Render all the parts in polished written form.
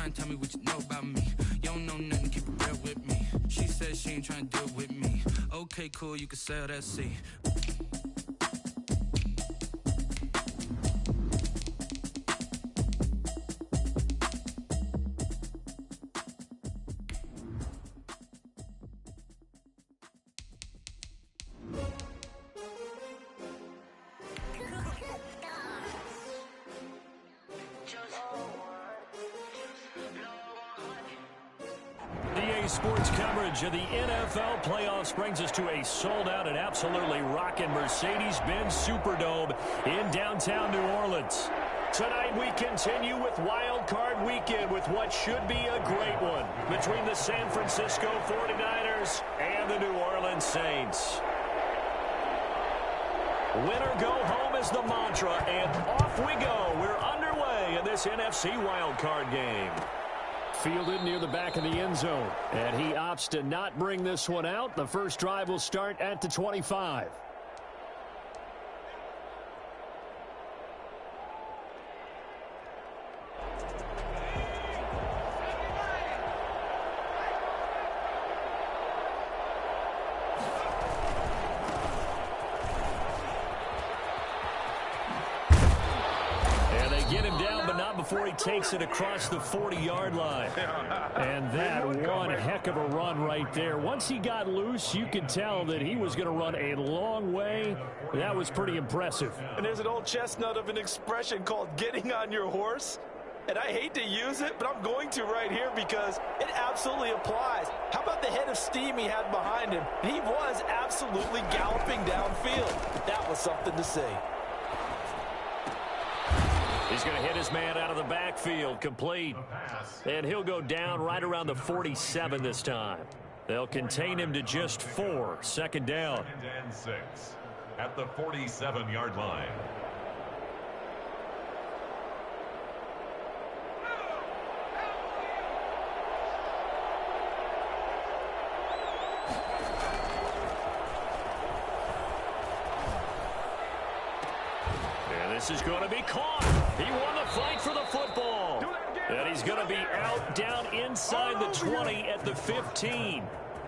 trying to tell me what you know about me. You don't know nothing, keep it real with me. She said she ain't trying to deal with me. Okay, cool, you can sell that seat. Sports coverage of the NFL playoffs brings us to a sold-out and absolutely rocking Mercedes-Benz Superdome in downtown New Orleans. Tonight we continue with Wild Card Weekend with what should be a great one between the San Francisco 49ers and the New Orleans Saints. Winner go home is the mantra, and off we go. We're underway in this NFC Wild Card game. Fielded near the back of the end zone, and he opts to not bring this one out. The first drive will start at the 25. Before he takes it across the 40-yard line. And that one heck of a run right there. Once he got loose, you could tell that he was going to run a long way. That was pretty impressive. And there's an old chestnut of an expression called getting on your horse. And I hate to use it, but I'm going to right here because it absolutely applies. How about the head of steam he had behind him? He was absolutely galloping downfield. That was something to see. He's going to hit his man out of the backfield, complete. And he'll go down right around the 47 this time. They'll contain him to just 4. Second down. 2nd and 6 at the 47-yard line. And this is going to be caught. He won the fight for the football. And he's going to be out down inside the 20 at the 15.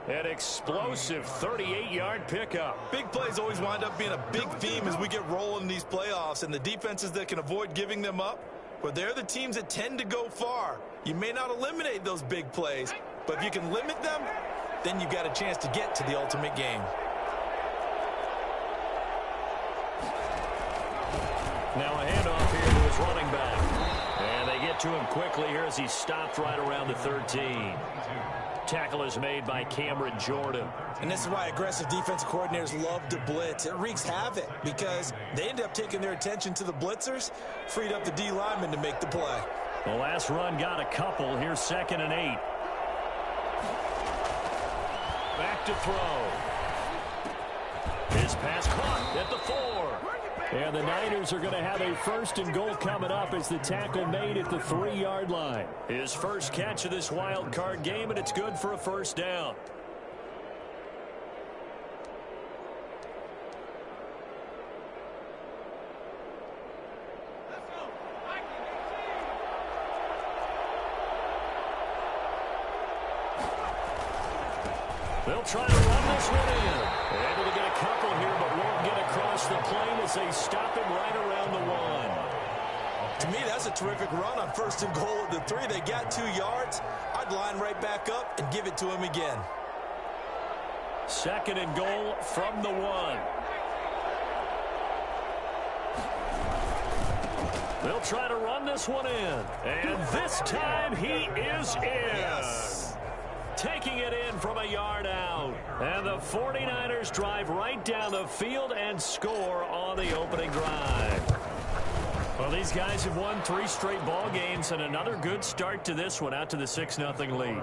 An explosive 38-yard pickup. Big plays always wind up being a big theme as we get rolling in these playoffs, and the defenses that can avoid giving them up, well, they're the teams that tend to go far. You may not eliminate those big plays, but if you can limit them, then you've got a chance to get to the ultimate game. Now a handoff here to his running back. And they get to him quickly here as he stopped right around the 13. Tackle is made by Cameron Jordan. And this is why aggressive defensive coordinators love to blitz. It wreaks havoc because they end up taking their attention to the blitzers, freed up the D lineman to make the play. The last run got a couple. Here's 2nd and 8. Back to throw. His pass caught at the 4. And the Niners are going to have a 1st and goal coming up as the tackle made at the 3-yard line. His first catch of this wild card game, and it's good for a 1st down. They'll try to run this one in. They're able to get a couple here, but won't get across the plane as they stop him right around the 1. To me, that's a terrific run on 1st and goal at the 3. They got 2 yards. I'd line right back up and give it to him again. 2nd and goal from the 1. They'll try to run this one in. And this time he is in. Yes. Taking it in from a yard out. And the 49ers drive right down the field and score on the opening drive. Well, these guys have won 3 straight ball games and another good start to this one out to the 6-0 lead.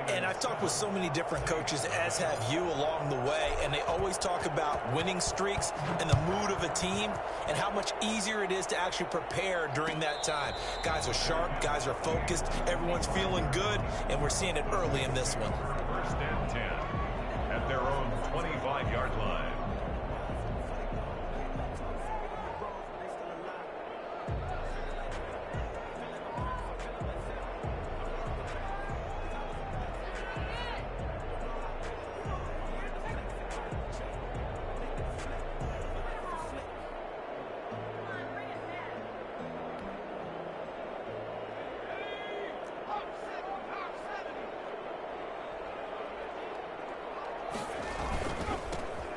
And I've talked with so many different coaches, as have you, along the way, and they always talk about winning streaks and the mood of a team and how much easier it is to actually prepare during that time. Guys are sharp, guys are focused, everyone's feeling good, and we're seeing it early in this one. 1st and 10 at their own 25-yard line.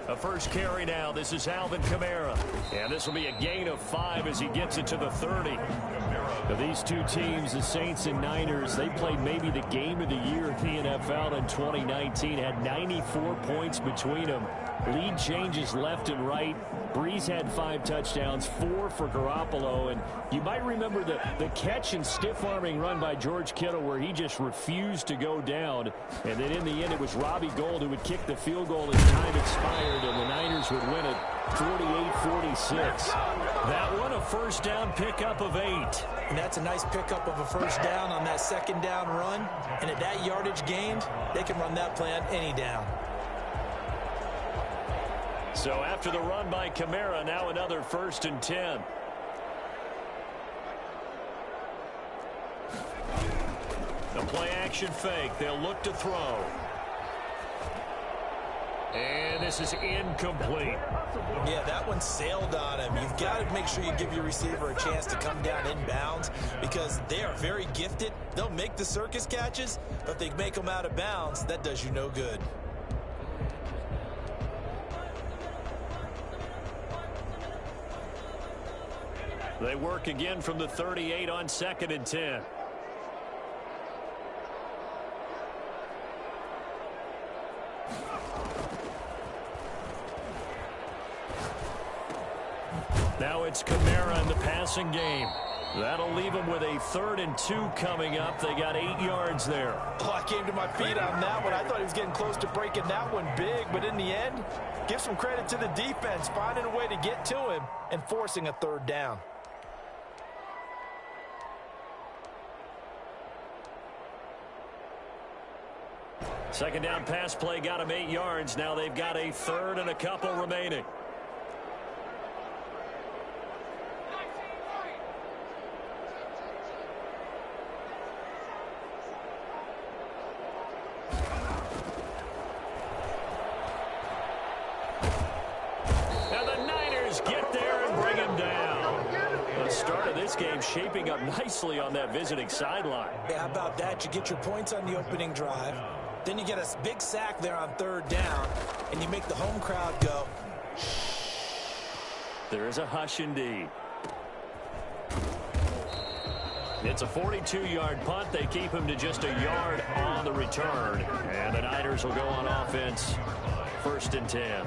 A first carry now. This is Alvin Kamara. And this will be a gain of 5 as he gets it to the 30. Now, these two teams, the Saints and Niners, they played maybe the game of the year in the NFL in 2019. Had 94 points between them. Lead changes left and right. Breeze had 5 touchdowns, 4 for Garoppolo. And you might remember the catch and stiff-arming run by George Kittle where he just refused to go down. And then in the end, it was Robbie Gould who would kick the field goal as time expired, and the Niners would win it 48-46. That one, a first down pickup of 8. And that's a nice pickup of a first down on that second down run. And at that yardage gained, they can run that play on any down. So after the run by Kamara, now another 1st and 10. The play action fake. They'll look to throw. And this is incomplete. Yeah, that one sailed on him. You've got to make sure you give your receiver a chance to come down inbounds because they are very gifted. They'll make the circus catches, but if they make them out of bounds, that does you no good. They work again from the 38 on 2nd and 10. Now it's Kamara in the passing game. That'll leave them with a 3rd and 2 coming up. They got 8 yards there. Oh, I came to my feet on that one. I thought he was getting close to breaking that one big, but in the end, give some credit to the defense, finding a way to get to him and forcing a 3rd down. Second down pass play got him 8 yards. Now they've got a 3rd and a couple remaining. Now the Niners get there and bring him down. The start of this game shaping up nicely on that visiting sideline. Yeah, how about that? You get your points on the opening drive. Then you get a big sack there on 3rd down, and you make the home crowd go. There is a hush indeed. It's a 42-yard punt. They keep him to just a yard on the return. And the Niners will go on offense. 1st and 10.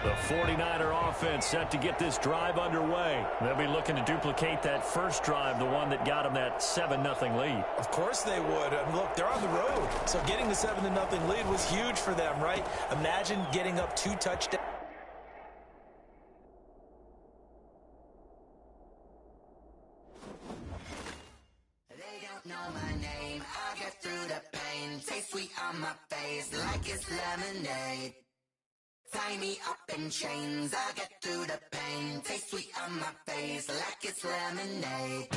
The 49er offense set to get this drive underway. They'll be looking to duplicate that first drive, the one that got them that 7-0 lead. Of course they would. I mean, look, they're on the road. So getting the 7-0 lead was huge for them, right? Imagine getting up 2 touchdowns. They don't know my name. I get through the pain. Taste sweet on my face like it's lemonade. Tie me up in chains, I get through the pain. Taste sweet on my face like it's lemonade.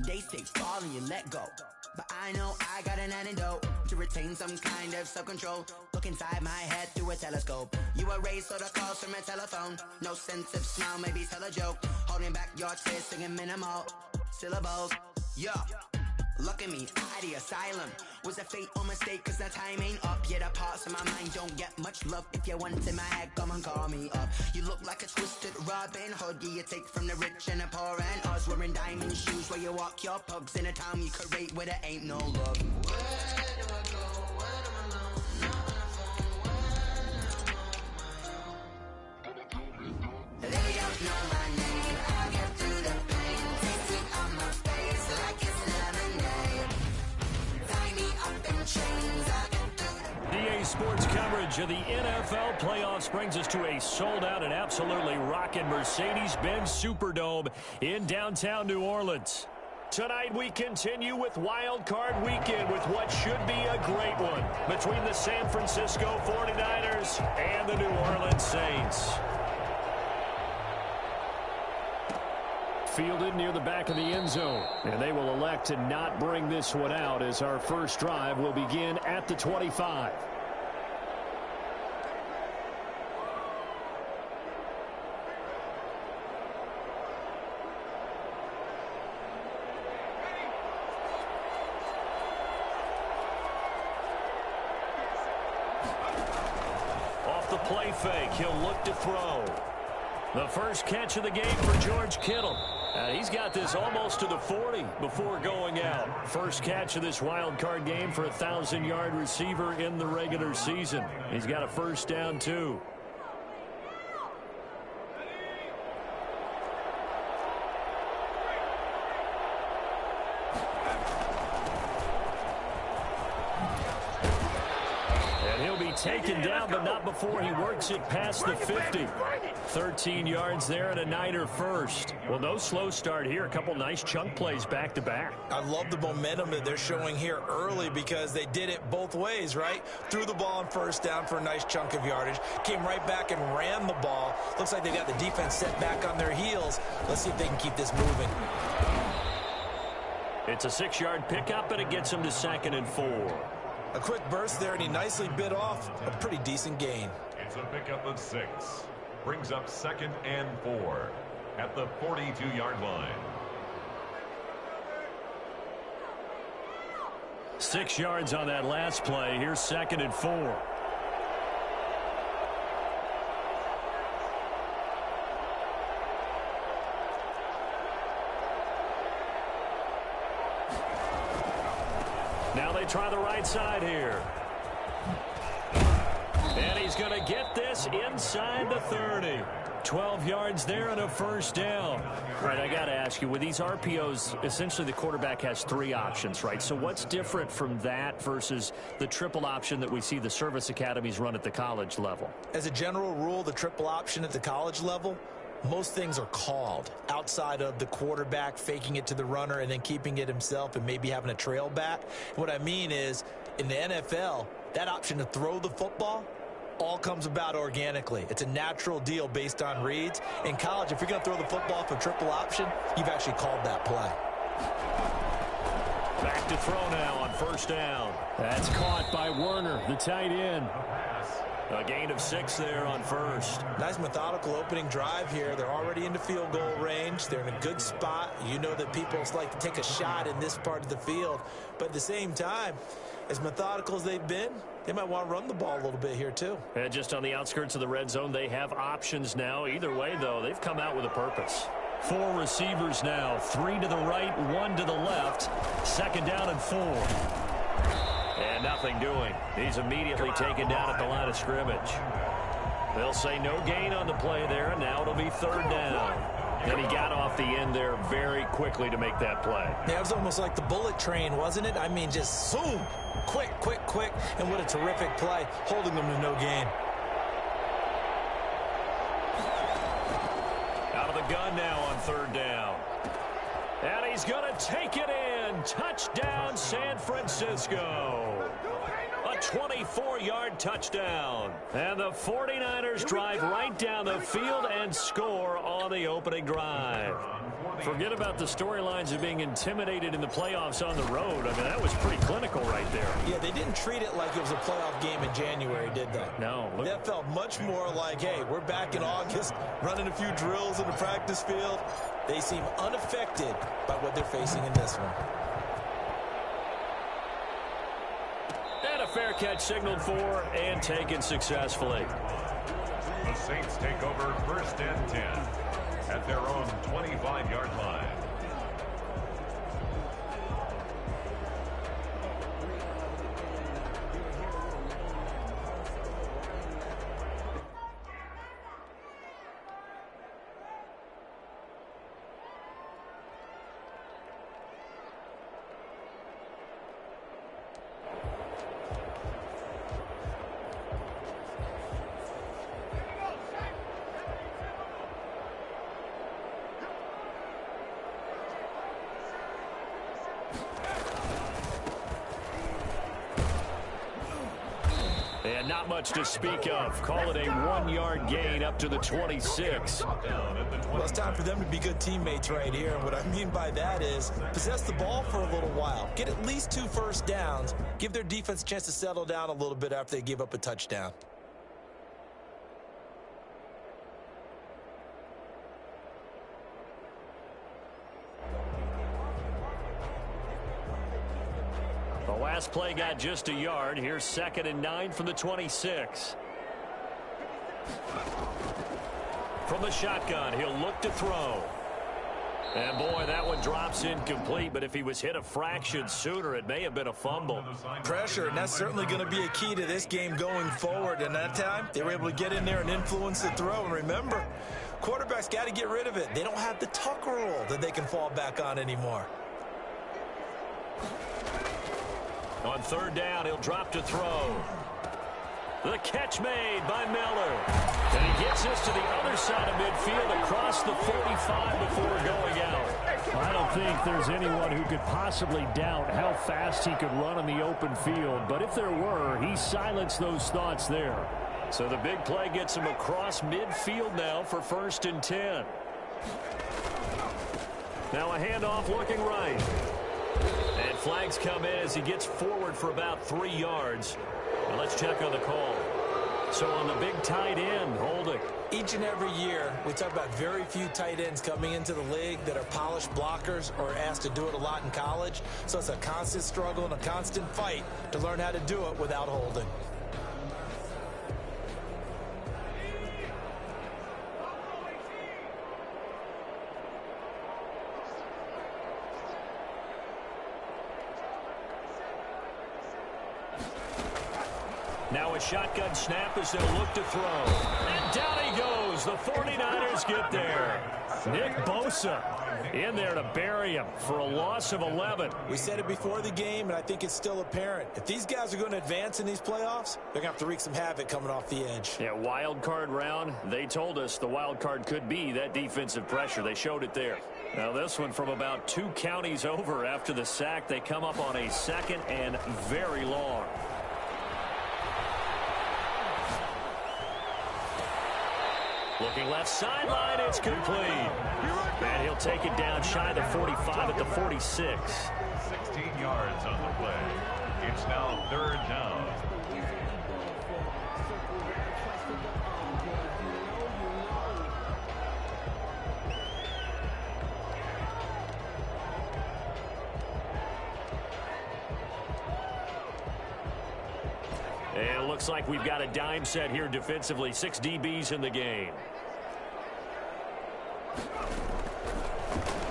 They say fall and you let go, but I know I got an antidote to retain some kind of self-control. Look inside my head through a telescope. You erase all the calls from a telephone. No sense of smile, maybe tell a joke. Holding back your tears, singing minimal syllables. Yeah. Look at me, out of the asylum. Was a fate or mistake, cause the time ain't up. Yet the parts of my mind don't get much love. If you want in my head, come and call me up. You look like a twisted Robin Hood. Yeah, you take from the rich and the poor and us. Wearing diamond shoes where you walk your pugs in a town you create where there ain't no love. Where do I go? Where do I know? Not on the phone. Where am I on? They don't know my name. I get through the pain. Taste it on my face like it's lemonade. Tie me up in chains. I get through the EA Sports coverage of the NFL playoffs brings us to a sold-out and absolutely rocking Mercedes-Benz Superdome in downtown New Orleans. Tonight we continue with Wild Card Weekend with what should be a great one between the San Francisco 49ers and the New Orleans Saints. Fielded near the back of the end zone, and they will elect to not bring this one out as our first drive will begin at the 25. play fake. He'll look to throw. The first catch of the game for George Kittle. He's got this almost to the 40 before going out. First catch of this wild card game for a 1,000-yard receiver in the regular season. He's got a first down, too. Taken down, but not before he works it past the 50. 13 yards there and a Niner first. Well, no slow start here. A couple nice chunk plays back-to-back. I love the momentum that they're showing here early because they did it both ways, right? Threw the ball on first down for a nice chunk of yardage. Came right back and ran the ball. Looks like they got the defense set back on their heels. Let's see if they can keep this moving. It's a 6-yard pickup, and it gets him to 2nd and 4. A quick burst there, and he nicely bit off a pretty decent gain. It's a pickup of 6. Brings up 2nd and 4 at the 42-yard line. 6 yards on that last play. Here's 2nd and 4. Now they try the right side here. And he's going to get this inside the 30. 12 yards there and a first down. Right, I got to ask you, with these RPOs, essentially the quarterback has 3 options, right? So what's different from that versus the triple option that we see the service academies run at the college level? As a general rule, the triple option at the college level, most things are called outside of the quarterback faking it to the runner and then keeping it himself and maybe having a trail back. What I mean is, in the NFL, that option to throw the football all comes about organically. It's a natural deal based on reads. In college, if you're going to throw the football for triple option, you've actually called that play. Back to throw now on first down. That's caught by Werner, the tight end. A gain of 6 there on first. Nice methodical opening drive here. They're already into field goal range. They're in a good spot. You know that people like to take a shot in this part of the field. But at the same time, as methodical as they've been, they might want to run the ball a little bit here too. And just on the outskirts of the red zone, they have options now. Either way, though, they've come out with a purpose. 4 receivers now. 3 to the right, 1 to the left. 2nd down and 4. And nothing doing. He's immediately taken down at the line of scrimmage. They'll say no gain on the play there, and now it'll be 3rd down. And he got off the end there very quickly to make that play. Yeah, it was almost like the bullet train, wasn't it? I mean, just zoom, quick, and what a terrific play, holding them to no gain. Out of the gun now on 3rd down. And he's going to take it in. Touchdown, San Francisco. A 24-yard touchdown. And the 49ers drive right down the field and score on the opening drive. Forget about the storylines of being intimidated in the playoffs on the road. I mean, that was pretty clinical right there. Yeah, they didn't treat it like it was a playoff game in January, did they? No. That felt much more like, hey, we're back in August, running a few drills in the practice field. They seem unaffected by what they're facing in this one. And a fair catch signaled for and taken successfully. The Saints take over 1st and 10 at their own 25-yard line. And not much to speak of. Call it a 1-yard gain up to the 26. Well, it's time for them to be good teammates right here. And what I mean by that is possess the ball for a little while. Get at least 2 first downs. Give their defense a chance to settle down a little bit after they give up a touchdown. The last play got just a yard. Here's 2nd and 9 from the 26. From the shotgun, he'll look to throw. And, boy, that one drops incomplete, but if he was hit a fraction sooner, it may have been a fumble. Pressure, and that's certainly going to be a key to this game going forward. And that time, they were able to get in there and influence the throw. And remember, quarterbacks got to get rid of it. They don't have the tuck rule that they can fall back on anymore. On third down, he'll drop to throw. The catch made by Miller. And he gets this to the other side of midfield across the 45 before going out. I don't think there's anyone who could possibly doubt how fast he could run on the open field. But if there were, he silenced those thoughts there. So the big play gets him across midfield now for 1st and 10. Now a handoff looking right. And flags come in as he gets forward for about 3 yards. Now let's check on the call. So on the big tight end, holding. Each and every year, we talk about very few tight ends coming into the league that are polished blockers or asked to do it a lot in college. So it's a constant struggle and a constant fight to learn how to do it without holding. Now a shotgun snap as they'll look to throw. And down he goes. The 49ers get there. Nick Bosa in there to bury him for a loss of 11. We said it before the game, and I think it's still apparent. If these guys are going to advance in these playoffs, they're going to have to wreak some havoc coming off the edge. Yeah, wild card round. They told us the wild card could be that defensive pressure. They showed it there. Now this one from about 2 counties over after the sack. They come up on a 2nd and very long. Looking left sideline, it's complete. And he'll take it down shy of the 45 at the 46. 16 yards on the play. It's now 3rd down. And it looks like we've got a dime set here defensively. 6 DBs in the game.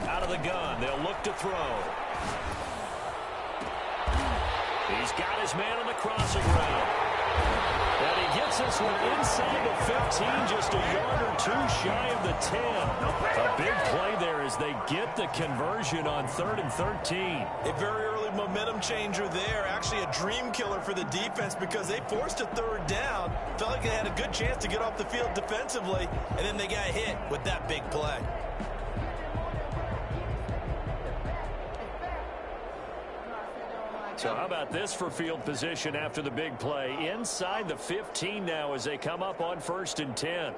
Out of the gun, they'll look to throw. He's got his man on the crossing route. And he gets this one inside the 15, just a yard or 2 shy of the 10. A big play there as they get the conversion on 3rd and 13. A very early momentum changer there. Actually a dream killer for the defense because they forced a 3rd down. Felt like they had a good chance to get off the field defensively, and then they got hit with that big play. So how about this for field position after the big play? Inside the 15 now as they come up on 1st and 10.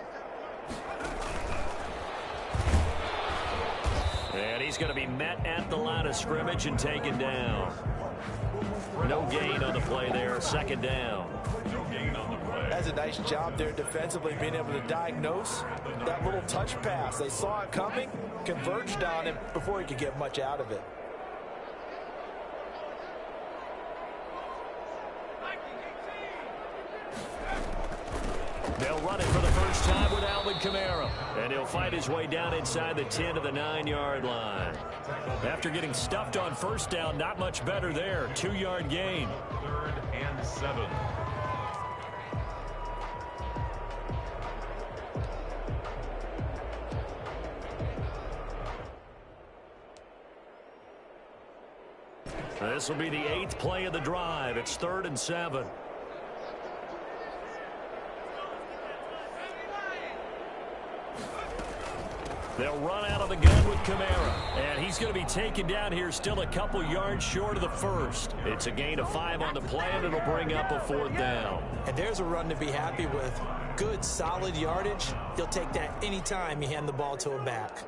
And he's going to be met at the line of scrimmage and taken down. No gain on the play there. 2nd down. No gain on the play. That's a nice job there defensively, being able to diagnose that little touch pass. They saw it coming, converged on him before he could get much out of it. They'll run it for the first time with Alvin Kamara. And he'll fight his way down inside the 10 to the 9-yard line. After getting stuffed on 1st down, not much better there. 2-yard gain. 3rd and 7. This will be the 8th play of the drive. It's 3rd and 7. They'll run out of the gun with Kamara. And he's going to be taken down here still a couple yards short of the 1st. It's a gain of 5 on the play, and it'll bring up a 4th down. And there's a run to be happy with. Good, solid yardage. You'll take that anytime you hand the ball to a back.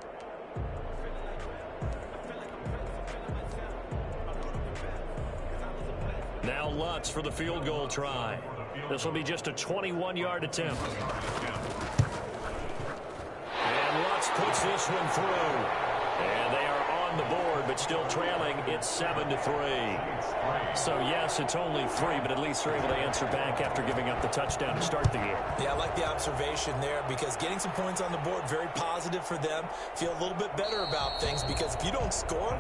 Now Lutz for the field goal try. This will be just a 21-yard attempt. And Lutz puts this one through. And they are on the board, but still trailing. It's 7-3. So, yes, it's only 3, but at least they're able to answer back after giving up the touchdown to start the game. Yeah, I like the observation there because getting some points on the board, very positive for them. Feel a little bit better about things because if you don't score,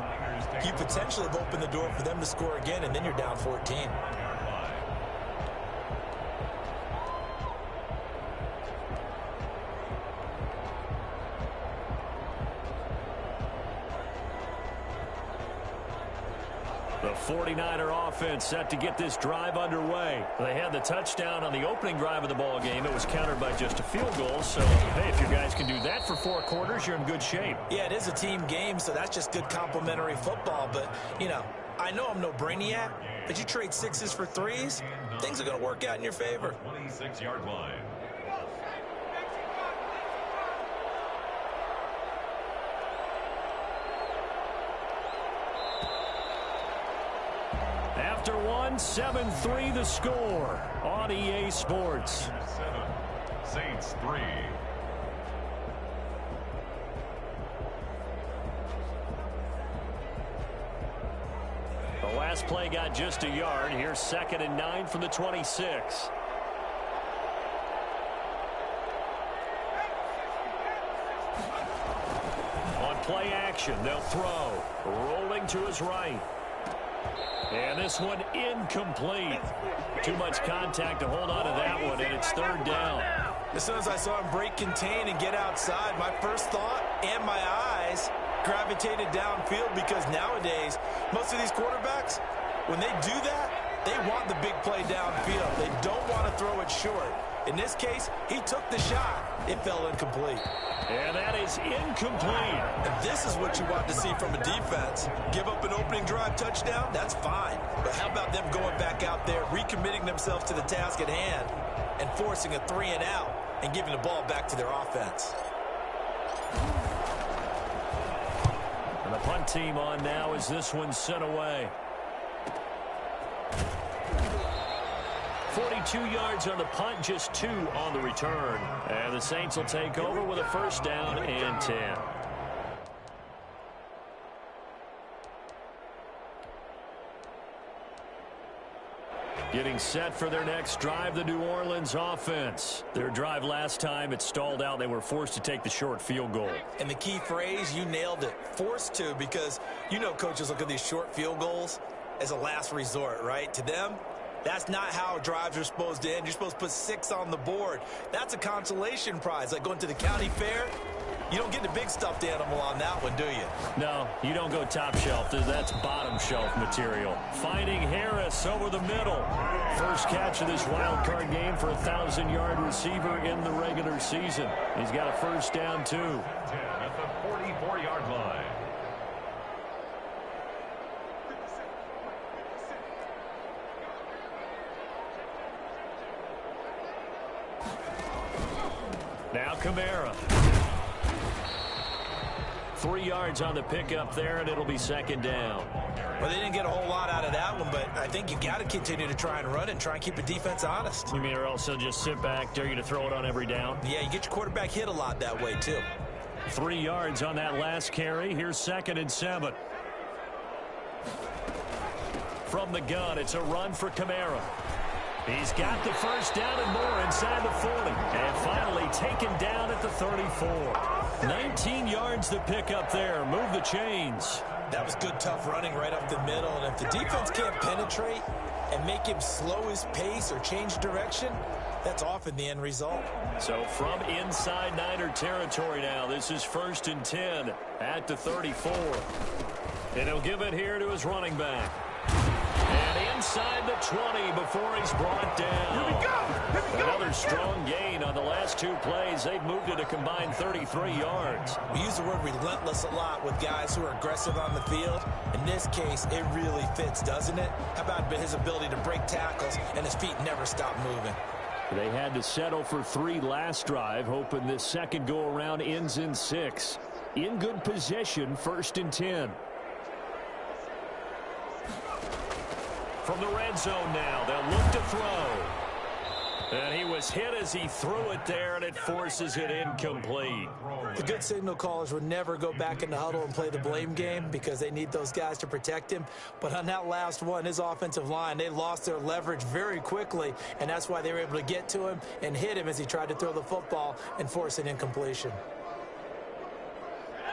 you potentially have opened the door for them to score again, and then you're down 14. The 49er offense set to get this drive underway. They had the touchdown on the opening drive of the ball game. It was countered by just a field goal. So, hey, if you guys can do that for 4 quarters, you're in good shape. Yeah, it is a team game, so that's just good complimentary football. But, you know, I know I'm no brainiac, but you trade 6s for 3s, things are going to work out in your favor. 26-yard line. After 7-3 the score on EA Sports. 7, Saints 3. The last play got just a yard. Here's 2nd and 9 from the 26. On play action, they'll throw. Rolling to his right. And this one incomplete. Too much contact to hold on to that one, and it's 3rd down. As soon as I saw him break contain and get outside, my first thought and my eyes gravitated downfield because nowadays, most of these quarterbacks, when they do that, they want the big play downfield. They don't want to throw it short. In this case, he took the shot. It fell incomplete. And that is incomplete. And this is what you want to see from a defense. Give up an opening drive touchdown, that's fine. But how about them going back out there, recommitting themselves to the task at hand, and forcing a 3 and out, and giving the ball back to their offense. And the punt team on now as this one's sent away. 42 yards on the punt, just 2 on the return. And the Saints will take over with a 1st down and 10. Getting set for their next drive, the New Orleans offense. Their drive last time, it stalled out. They were forced to take the short field goal. And the key phrase, you nailed it, forced to, because you know coaches look at these short field goals as a last resort, right? To them, that's not how drives are supposed to end. You're supposed to put 6 on the board. That's a consolation prize, like going to the county fair. You don't get the big stuffed animal on that one, do you? No, you don't go top shelf. That's bottom shelf material. Finding Harris over the middle. First catch of this wild card game for a 1,000-yard receiver in the regular season. He's got a 1st down, too. 10 at the 44-yard line. Now Kamara. 3 yards on the pickup there, and it'll be 2nd down. Well, they didn't get a whole lot out of that one, but I think you got to continue to try and run and try and keep the defense honest. You mean or else they'll just sit back, dare you to throw it on every down? Yeah, you get your quarterback hit a lot that way, too. 3 yards on that last carry. Here's 2nd and 7. From the gun, it's a run for Kamara. He's got the 1st down and more inside the 40. And finally taken down at the 34. 19 yards to pick up there. Move the chains. That was good, tough running right up the middle. And if the defense can't penetrate and make him slow his pace or change direction, that's often the end result. So from inside Niner territory now, this is 1st and 10 at the 34. And he'll give it here to his running back. And inside the 20 before he's brought down. Here we go. Another strong gain on the last 2 plays. They've moved it a combined 33 yards. We use the word relentless a lot with guys who are aggressive on the field. In this case, it really fits, doesn't it? How about his ability to break tackles and his feet never stop moving? They had to settle for 3 last drive, hoping this second go-around ends in 6. In good position, 1st and 10. From the red zone now, they'll look to throw. And he was hit as he threw it there, and it forces it incomplete. The good signal callers would never go back in the huddle and play the blame game because they need those guys to protect him. But on that last one, his offensive line, they lost their leverage very quickly, and that's why they were able to get to him and hit him as he tried to throw the football and force an incompletion.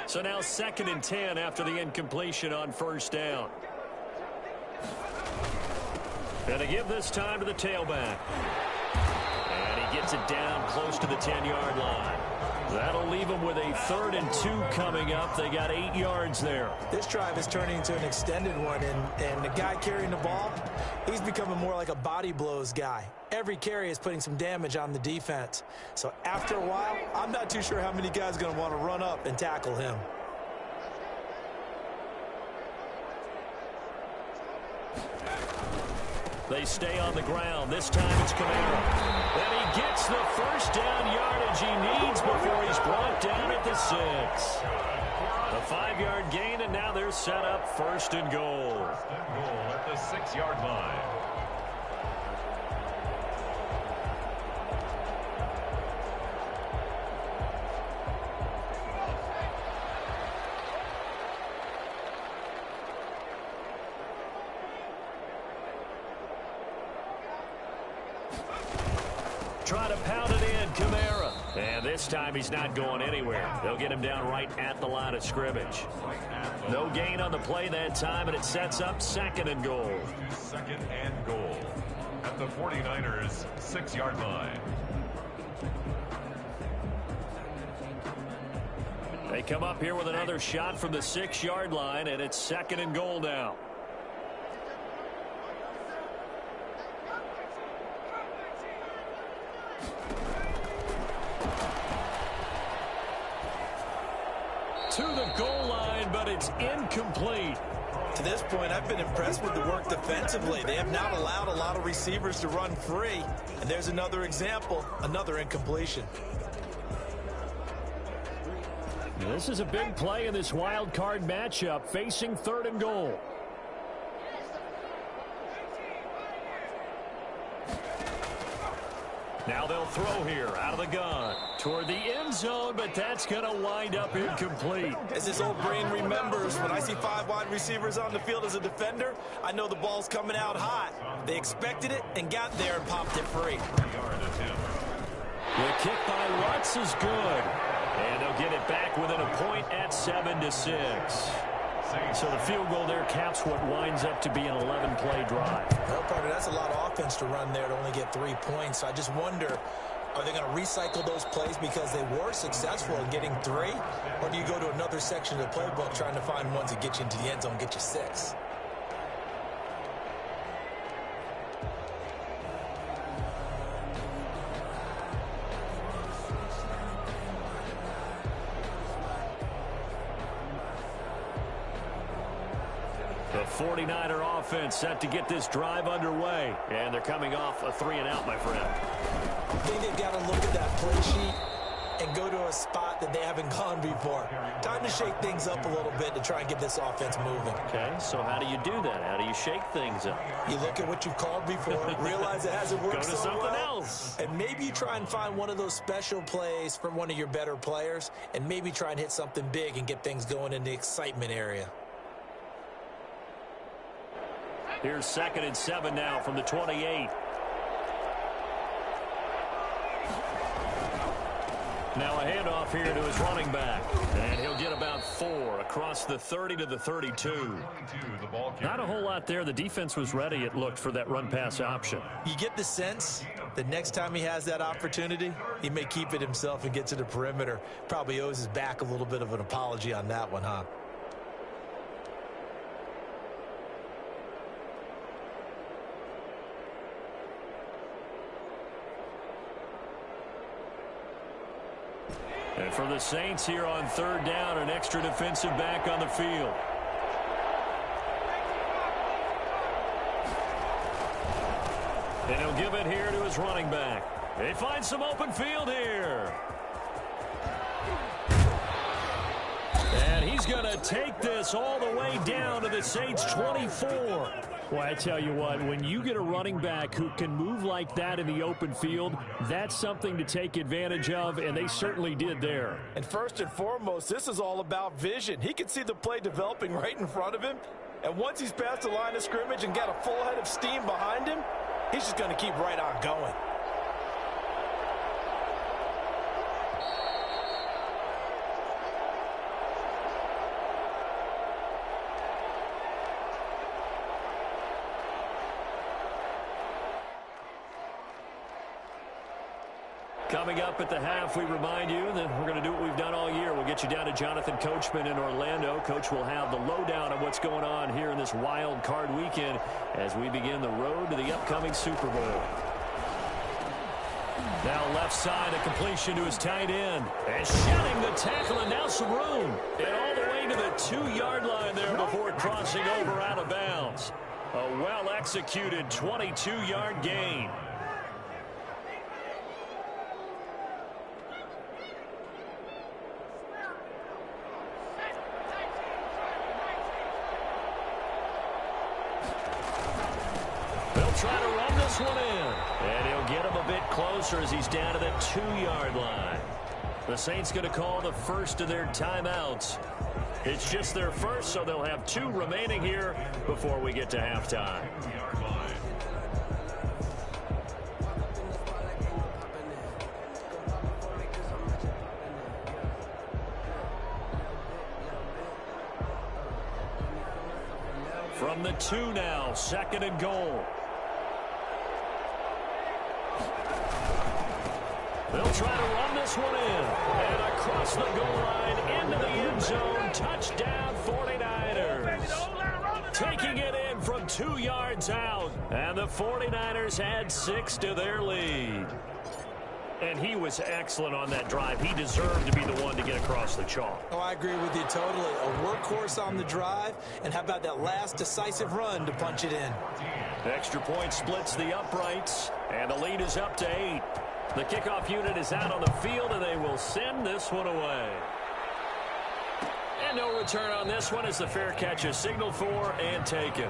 So now 2nd and 10 after the incompletion on 1st down. And to give this time to the tailback. And he gets it down close to the 10-yard line. That'll leave them with a 3rd and 2 coming up. They got 8 yards there. This drive is turning into an extended one, and the guy carrying the ball, he's becoming more like a body blows guy. Every carry is putting some damage on the defense. So after a while, I'm not too sure how many guys are going to want to run up and tackle him. They stay on the ground. This time it's Kamara. And he gets the 1st down yardage he needs before he's brought down at the 6. A 5-yard gain, and now they're set up 1st and goal. 1st and goal at the 6-yard line. Try to pound it in, Kamara. And this time he's not going anywhere. They'll get him down right at the line of scrimmage. No gain on the play that time, and it sets up 2nd and goal. 2nd and goal at the 49ers' 6-yard line. They come up here with another shot from the 6-yard line, and it's 2nd and goal now. To the goal line, but it's incomplete. To this point, I've been impressed with the work defensively. They have not allowed a lot of receivers to run free. And there's another example, another incompletion. This is a big play in this wild card matchup, facing 3rd and goal. Now they'll throw here out of the gun toward the end zone, but that's going to wind up incomplete. As his old brain remembers, when I see 5 wide receivers on the field as a defender, I know the ball's coming out hot. They expected it and got there and popped it free. The kick by Lutz is good. And they'll get it back within a point at 7-6. So the field goal there caps what winds up to be an 11-play drive. Well, partner, that's a lot of offense to run there to only get 3 points. So I just wonder, are they going to recycle those plays because they were successful in getting 3? Or do you go to another section of the playbook trying to find ones that get you into the end zone, get you 6? The 49er offense set to get this drive underway. And they're coming off a 3-and-out, my friend. I think they've got to look at that play sheet and go to a spot that they haven't gone before. Time to shake things up a little bit to try and get this offense moving. Okay, so how do you do that? How do you shake things up? You look at what you've called before, realize it hasn't worked Go to so something well, else. and maybe you try and find one of those special plays from one of your better players, and maybe try and hit something big and get things going in the excitement area. Here's 2nd and 7 now from the 28. Now a handoff here to his running back. And he'll get about 4 across the 30 to the 32. Not a whole lot there. The defense was ready, it looked, for that run-pass option. You get the sense that next time he has that opportunity, he may keep it himself and get to the perimeter. Probably owes his back a little bit of an apology on that one, huh? And for the Saints here on 3rd down, an extra defensive back on the field. And he'll give it here to his running back. They find some open field here. And he's going to take this all the way down to the Saints 24. Well, I tell you what, when you get a running back who can move like that in the open field, that's something to take advantage of, and they certainly did there. And first and foremost, this is all about vision. He can see the play developing right in front of him, and once he's past the line of scrimmage and got a full head of steam behind him, he's just going to keep right on going. Coming up at the half, we remind you that we're going to do what we've done all year. We'll get you down to Jonathan Coachman in Orlando. Coach will have the lowdown on what's going on here in this wild card weekend as we begin the road to the upcoming Super Bowl. Now left side, a completion to his tight end. And shedding the tackle, and now some room. And all the way to the 2-yard line there before crossing over out of bounds. A well-executed 22-yard gain. Try to run this one in. And he'll get him a bit closer as he's down to the 2-yard line. The Saints going to call the first of their timeouts. It's just their first, so they'll have 2 remaining here before we get to halftime. From the 2 now, 2nd and goal. They'll try to run this one in. And across the goal line into the end zone. Touchdown 49ers. Taking it in from 2 yards out. And the 49ers add 6 to their lead. And he was excellent on that drive. He deserved to be the one to get across the chalk. Oh, I agree with you totally. A workhorse on the drive. And how about that last decisive run to punch it in? Extra point splits the uprights. And the lead is up to 8. The kickoff unit is out on the field, and they will send this one away. And no return on this one as the fair catch is signaled for and taken.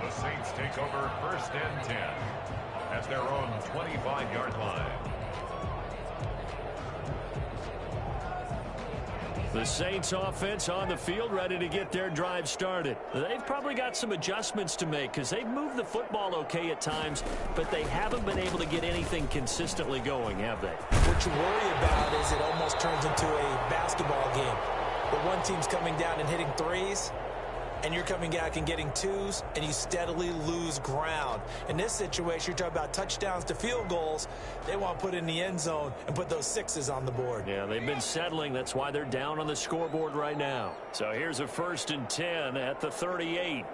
The Saints take over 1st and 10 at their own 25-yard line. The Saints offense on the field ready to get their drive started. They've probably got some adjustments to make because they've moved the football okay at times, but they haven't been able to get anything consistently going, have they? What you worry about is it almost turns into a basketball game where one team's coming down and hitting threes, and you're coming back and getting twos, and you steadily lose ground. In this situation, you're talking about touchdowns to field goals. They want to put in the end zone and put those 6s on the board. Yeah, they've been settling. That's why they're down on the scoreboard right now. So here's a 1st and 10 at the 38.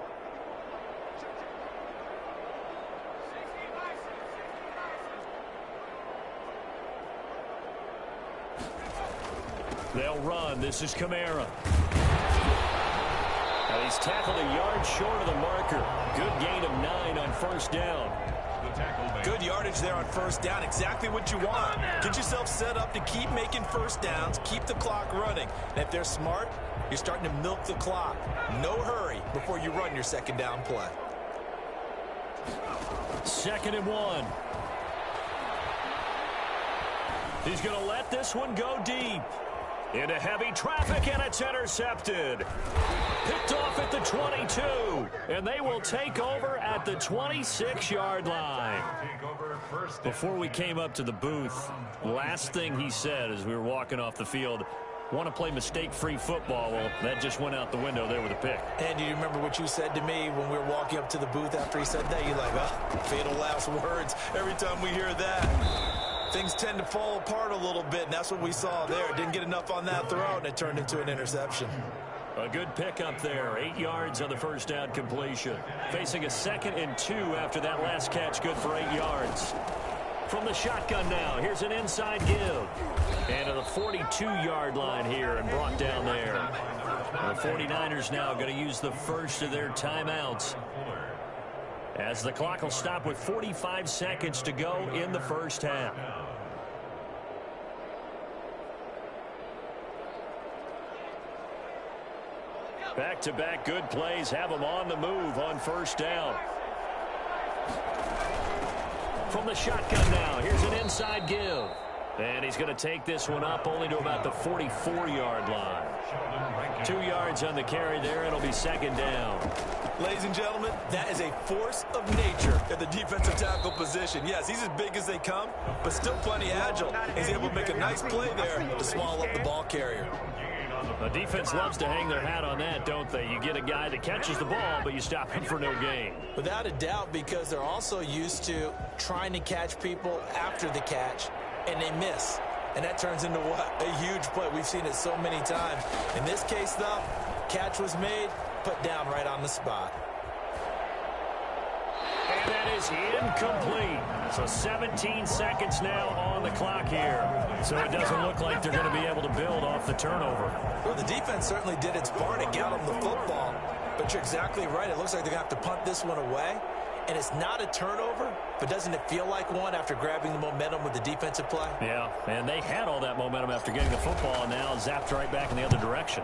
They'll run. This is Kamara. And he's tackled a yard short of the marker. Good gain of 9 on 1st down. Good yardage there on 1st down. Exactly what you want. Get yourself set up to keep making 1st downs. Keep the clock running. And if they're smart, you're starting to milk the clock. No hurry before you run your 2nd down play. 2nd and 1. He's going to let this one go deep. Into heavy traffic, and it's intercepted. Picked off at the 22, and they will take over at the 26-yard line. Before we came up to the booth, last thing he said as we were walking off the field, want to play mistake-free football. Well, that just went out the window there with a pick. And do you remember what you said to me when we were walking up to the booth after he said that? You're like, oh, fatal last words. Every time we hear that, things tend to fall apart a little bit, and that's what we saw there. Didn't get enough on that throw, and it turned into an interception. A good pickup there. 8 yards on the 1st down completion. Facing a 2nd and 2 after that last catch, good for 8 yards. From the shotgun now, here's an inside give. And to the 42-yard line here and brought down there. The 49ers now going to use the first of their timeouts, as the clock will stop with 45 seconds to go in the 1st half. Back-to-back good plays have them on the move on first down. From the shotgun now, here's an inside give. And he's going to take this one up only to about the 44-yard line. 2 yards on the carry there. It'll be second down. Ladies and gentlemen, that is a force of nature at the defensive tackle position. Yes, he's as big as they come, but still plenty agile. He's able to make a nice play there to swallow up the ball carrier. The defense loves to hang their hat on that, don't they? You get a guy that catches the ball, but you stop him for no gain. Without a doubt, because they're also used to trying to catch people after the catch, and they miss. And that turns into what? A huge play. We've seen it so many times. In this case, though, catch was made, put down right on the spot. And that is incomplete. So 17 seconds now on the clock here. So it doesn't look like they're going to be able to build off the turnover. Well, the defense certainly did its part to get them the football. But you're exactly right. It looks like they're going to have to punt this one away. And it's not a turnover, but doesn't it feel like one after grabbing the momentum with the defensive play? Yeah, and they had all that momentum after getting the football, and now zapped right back in the other direction.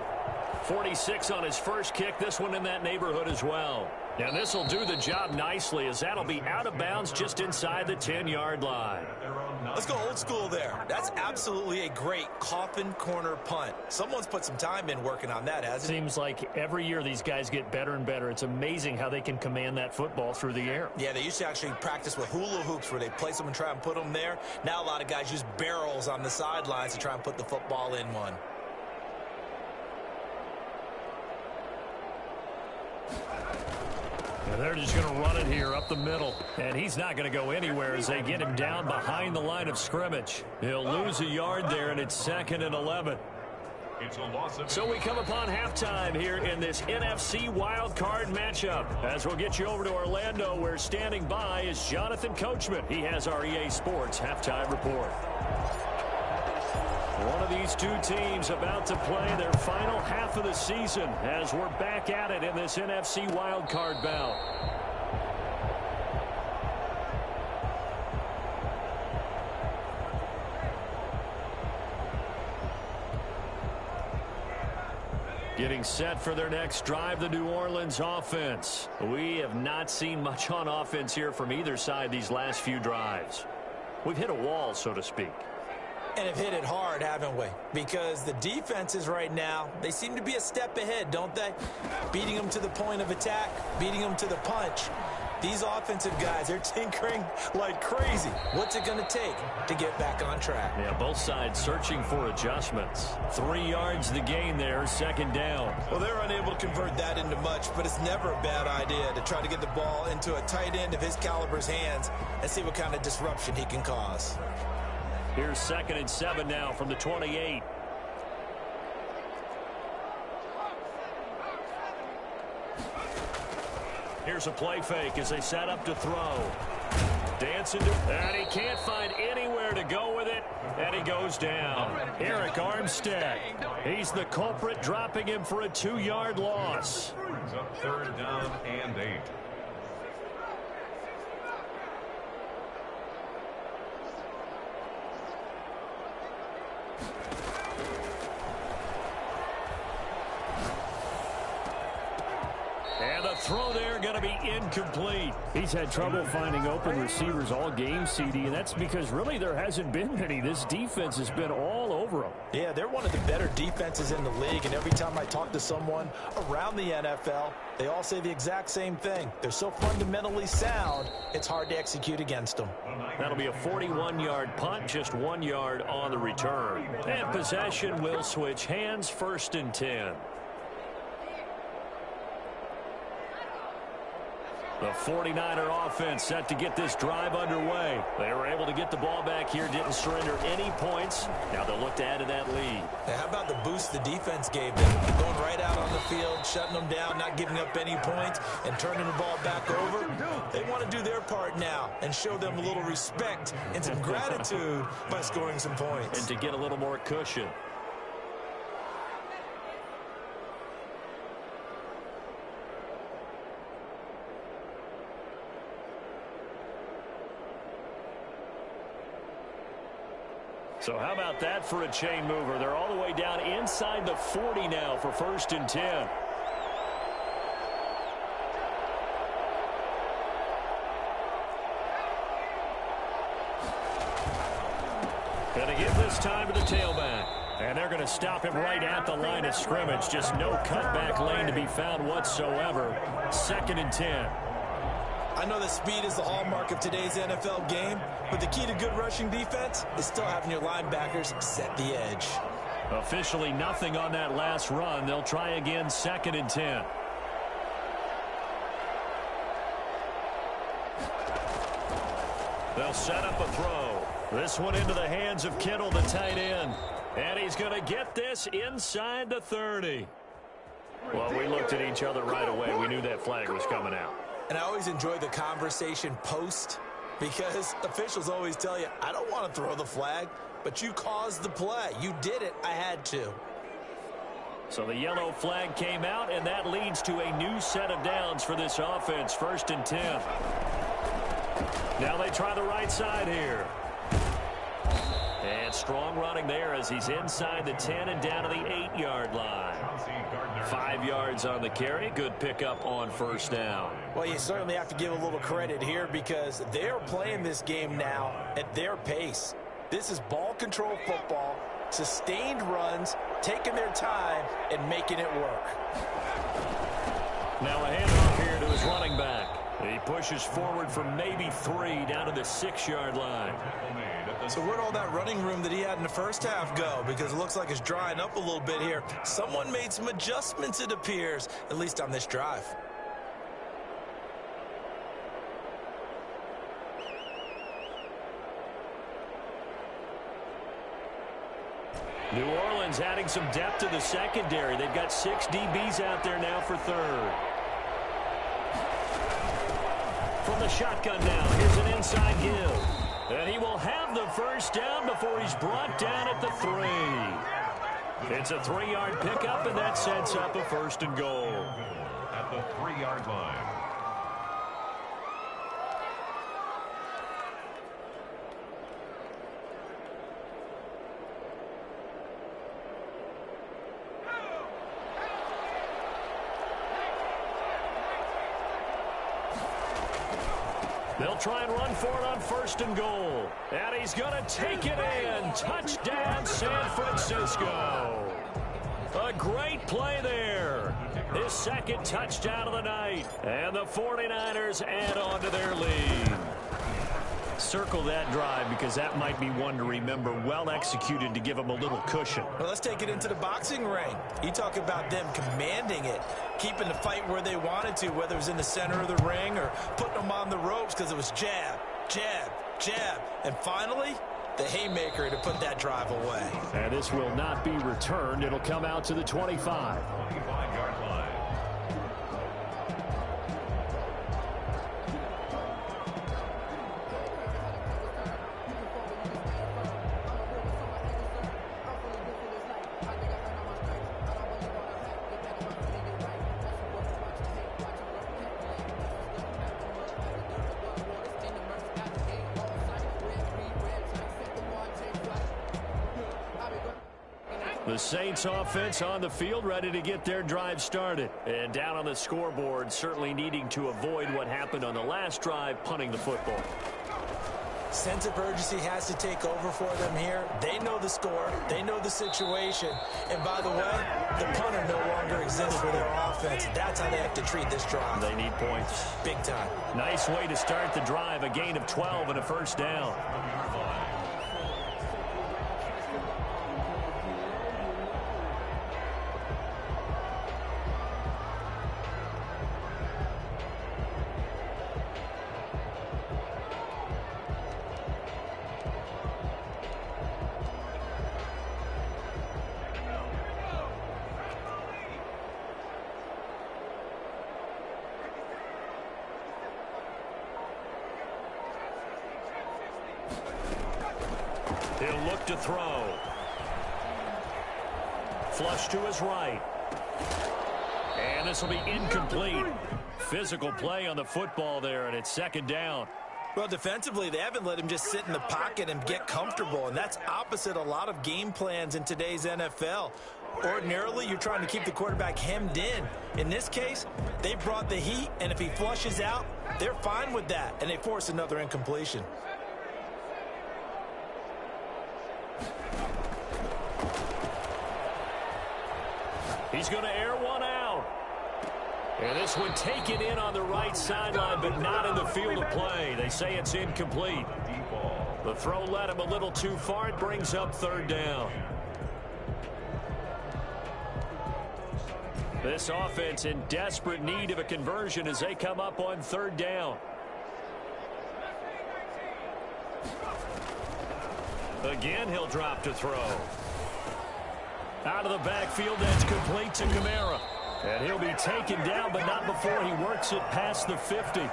46 on his first kick, this one in that neighborhood as well. And this will do the job nicely, as that'll be out of bounds just inside the 10-yard line. Let's go old school there. That's absolutely a great coffin corner punt. Someone's put some time in working on that, hasn't it? Seems like every year these guys get better and better. It's amazing how they can command that football through the air. Yeah, they used to actually practice with hula hoops where they place them and try and put them there. Now a lot of guys use barrels on the sidelines to try and put the football in one. And they're just going to run it here up the middle. And he's not going to go anywhere as they get him down behind the line of scrimmage. He'll lose a yard there, and it's 2nd and 11. So we come upon halftime here in this NFC wildcard matchup. As we'll get you over to Orlando, where standing by is Jonathan Coachman. He has our EA Sports halftime report. One of these two teams about to play their final half of the season as we're back at it in this NFC wildcard bout. Getting set for their next drive, the New Orleans offense. We have not seen much on offense here from either side these last few drives. We've hit a wall, so to speak. And have hit it hard, haven't we? Because the defenses right now, they seem to be a step ahead, don't they? Beating them to the point of attack, beating them to the punch. These offensive guys, they're tinkering like crazy. What's it going to take to get back on track? Yeah, both sides searching for adjustments. 3 yards the gain there, 2nd down. Well, they're unable to convert that into much, but it's never a bad idea to try to get the ball into a tight end of his caliber's hands and see what kind of disruption he can cause. Here's 2nd and 7 now from the 28. Here's a play fake as they set up to throw. Dancing to, and he can't find anywhere to go with it, and he goes down. Eric Armstead, he's the culprit, dropping him for a 2-yard loss. Brings up 3rd down and 8. And the throw there going to be incomplete. He's had trouble finding open receivers all game, CD, and that's because really there hasn't been many. This defense has been all over them. Yeah, they're one of the better defenses in the league, and every time I talk to someone around the NFL, they all say the exact same thing. They're so fundamentally sound, it's hard to execute against them. That'll be a 41-yard punt, just 1 yard on the return. And possession will switch hands, 1st and 10. The 49er offense set to get this drive underway. They were able to get the ball back here, didn't surrender any points. Now they'll look to add to that lead. Now, how about the boost the defense gave them? Going right out on the field, shutting them down, not giving up any points, and turning the ball back over. They want to do their part now and show them a little respect and some gratitude by scoring some points. And to get a little more cushion. So how about that for a chain mover? They're all the way down inside the 40 now for 1st and 10. give this time to the tailback. And they're going to stop him right at the line of scrimmage. Just no cutback lane to be found whatsoever. 2nd and 10. I know that speed is the hallmark of today's NFL game, but the key to good rushing defense is still having your linebackers set the edge. Officially nothing on that last run. They'll try again, 2nd and 10. They'll set up a throw. This one into the hands of Kittle, the tight end. And he's going to get this inside the 30. Well, we looked at each other right away. We knew that flag was coming out. And I always enjoy the conversation post because officials always tell you, I don't want to throw the flag, but you caused the play. You did it. I had to. So the yellow flag came out, and that leads to a new set of downs for this offense. 1st and 10. Now they try the right side here. And strong running there as he's inside the 10 and down to the 8-yard line. 5 yards on the carry. Good pickup on 1st down. Well, you certainly have to give a little credit here because they're playing this game now at their pace. This is ball control football, sustained runs, taking their time, and making it work. Now a handoff here to his running back. He pushes forward for maybe 3 down to the 6-yard line. So where'd all that running room that he had in the first half go? Because it looks like it's drying up a little bit here. Someone made some adjustments, it appears, at least on this drive. New Orleans adding some depth to the secondary. They've got 6 DBs out there now for 3rd. From the shotgun now, here's an inside give. And he will have the 1st down before he's brought down at the 3. It's a 3-yard pickup, and that sets up a 1st and goal. At the 3-yard line. They'll try and run for it on 1st and goal. And he's going to take it in. Touchdown, San Francisco. A great play there. His 2nd touchdown of the night. And the 49ers add on to their lead. Circle that drive because that might be one to remember. Well executed to give him a little cushion. Well, let's take it into the boxing ring. You talk about them commanding it, keeping the fight where they wanted to, whether it was in the center of the ring or putting them on the ropes because it was jab, jab, jab. And finally, the haymaker to put that drive away. And this will not be returned. It'll come out to the 25. 25-yard line. The Saints offense on the field ready to get their drive started. And down on the scoreboard, certainly needing to avoid what happened on the last drive, punting the football. Sense of urgency has to take over for them here. They know the score. They know the situation. And by the way, the punter no longer exists for their offense. That's how they have to treat this drive. They need points. Big time. Nice way to start the drive. A gain of 12 and a 1st down. He'll look to throw. Flush to his right. And this will be incomplete. Physical play on the football there, and it's 2nd down. Well, defensively, they haven't let him just sit in the pocket and get comfortable, and that's opposite a lot of game plans in today's NFL. Ordinarily, you're trying to keep the quarterback hemmed in. In this case, they brought the heat, and if he flushes out, they're fine with that, and they force another incompletion. He's going to air one out. And this one taken in on the right sideline, but not in the field of play. They say it's incomplete. The throw led him a little too far. It brings up third down. This offense in desperate need of a conversion as they come up on third down. Again, he'll drop to throw. Out of the backfield, that's complete to Kamara. And he'll be taken down, but not before he works it past the 50.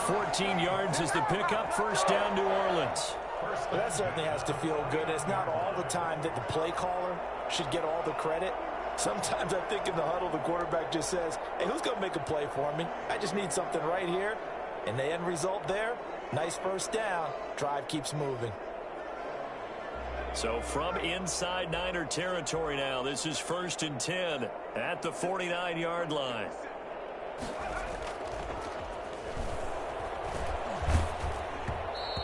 14 yards is the pickup. First down, New Orleans. Well, that certainly has to feel good. It's not all the time that the play caller should get all the credit. Sometimes I think in the huddle, the quarterback just says, hey, who's going to make a play for me? I just need something right here. And the end result there, nice first down. Drive keeps moving. So from inside Niner territory now, this is 1st and 10 at the 49-yard line.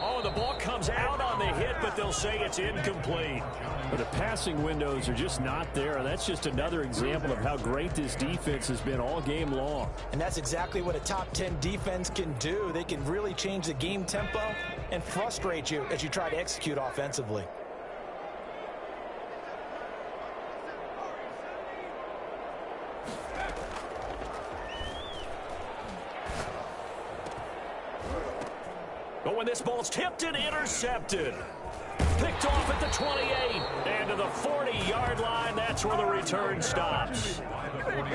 Oh, the ball comes out on the hit, but they'll say it's incomplete. But the passing windows are just not there. That's just another example of how great this defense has been all game long. And that's exactly what a top 10 defense can do. They can really change the game tempo and frustrate you as you try to execute offensively. But when this ball's tipped and intercepted. Picked off at the 28. And to the 40-yard line, that's where the return stops.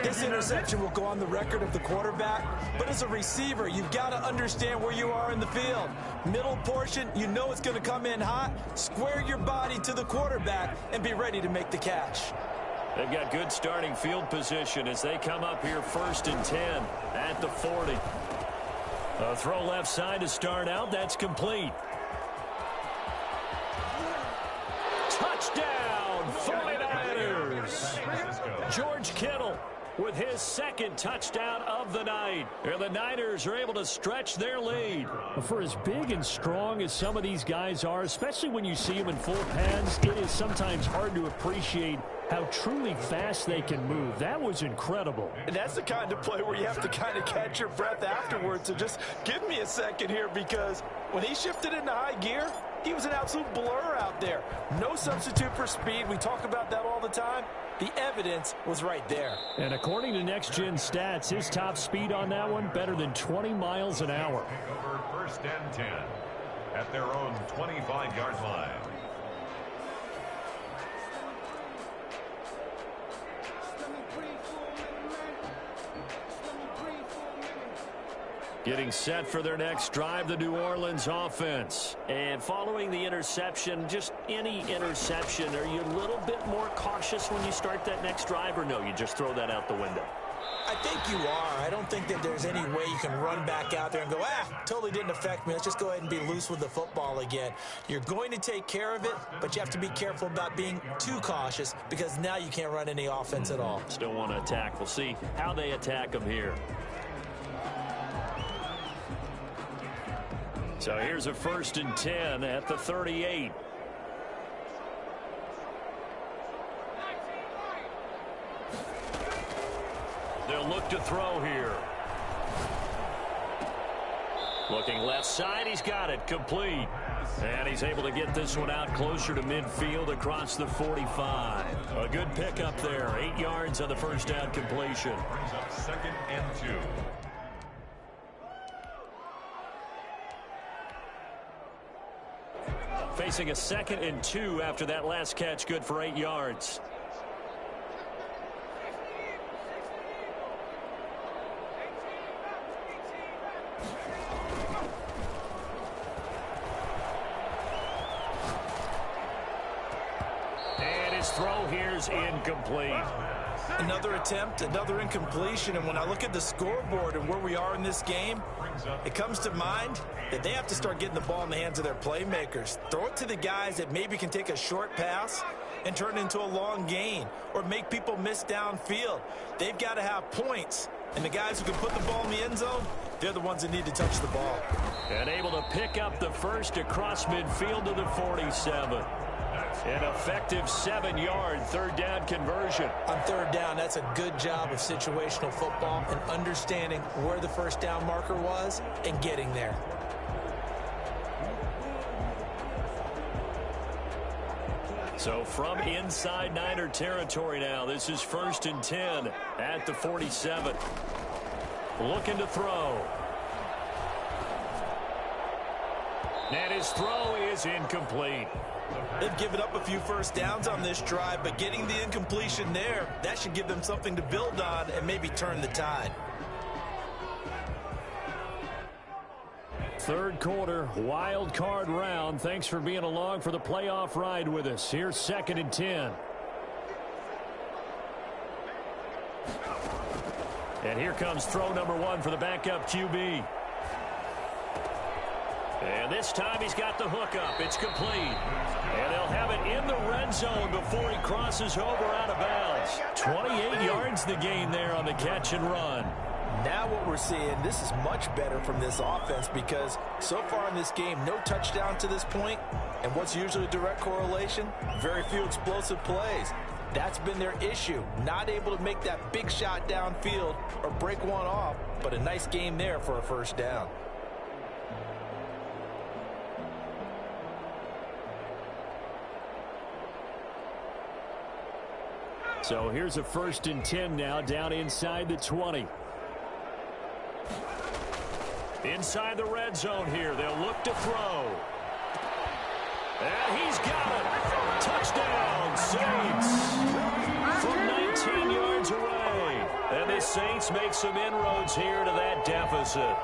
This interception will go on the record of the quarterback, but as a receiver, you've got to understand where you are in the field. Middle portion, you know it's going to come in hot. Square your body to the quarterback and be ready to make the catch. They've got good starting field position as they come up here 1st and 10 at the 40. A throw left side to start out. That's complete. Touchdown, 49ers. George Kittle with his second touchdown of the night. And the Niners are able to stretch their lead. For as big and strong as some of these guys are, especially when you see them in full pads, it is sometimes hard to appreciate how truly fast they can move. That was incredible. And that's the kind of play where you have to kind of catch your breath afterwards. So just give me a second here, because when he shifted into high gear, he was an absolute blur out there. No substitute for speed. We talk about that all the time. The evidence was right there. And according to Next Gen Stats, his top speed on that one, better than 20 miles an hour. Over 1st and 10 at their own 25-yard line. Getting set for their next drive, the New Orleans offense. And following the interception, just any interception, are you a little bit more cautious when you start that next drive, or no, you just throw that out the window? I think you are. I don't think that there's any way you can run back out there and go, totally didn't affect me. Let's just go ahead and be loose with the football again. You're going to take care of it, but you have to be careful about being too cautious, because now you can't run any offense at all. Still want to attack. We'll see how they attack them here. So here's a 1st and 10 at the 38. They'll look to throw here. Looking left side, he's got it, complete. And he's able to get this one out closer to midfield across the 45. A good pickup there, 8 yards on the first down completion. Brings up 2nd and 2. Facing a 2nd and 2 after that last catch, good for 8 yards. And his throw here's incomplete. Another attempt, another incompletion, and when I look at the scoreboard and where we are in this game, it comes to mind that they have to start getting the ball in the hands of their playmakers. Throw it to the guys that maybe can take a short pass and turn it into a long gain, or make people miss downfield. They've got to have points, and the guys who can put the ball in the end zone, they're the ones that need to touch the ball. And able to pick up the first across midfield to the 47. An effective 7-yard third down conversion. On third down, that's a good job of situational football and understanding where the first down marker was and getting there. So from inside Niner territory now, this is 1st and 10 at the 47. Looking to throw. And his throw is incomplete. They've given up a few first downs on this drive, but getting the incompletion there, that should give them something to build on and maybe turn the tide. Third quarter, wild card round. Thanks for being along for the playoff ride with us. Here's 2nd and 10. And here comes throw number 1 for the backup QB. And this time he's got the hook up. It's complete. And they'll have it in the red zone before he crosses over out of bounds. 28 yards the gain there on the catch and run. Now what we're seeing, this is much better from this offense because so far in this game, no touchdown to this point. And what's usually a direct correlation? Very few explosive plays. That's been their issue. Not able to make that big shot downfield or break one off, but a nice game there for a first down. So here's a 1st and 10 now down inside the 20. Inside the red zone here. They'll look to throw. And he's got it. Touchdown, Saints. From 19 yards away. And the Saints make some inroads here to that deficit.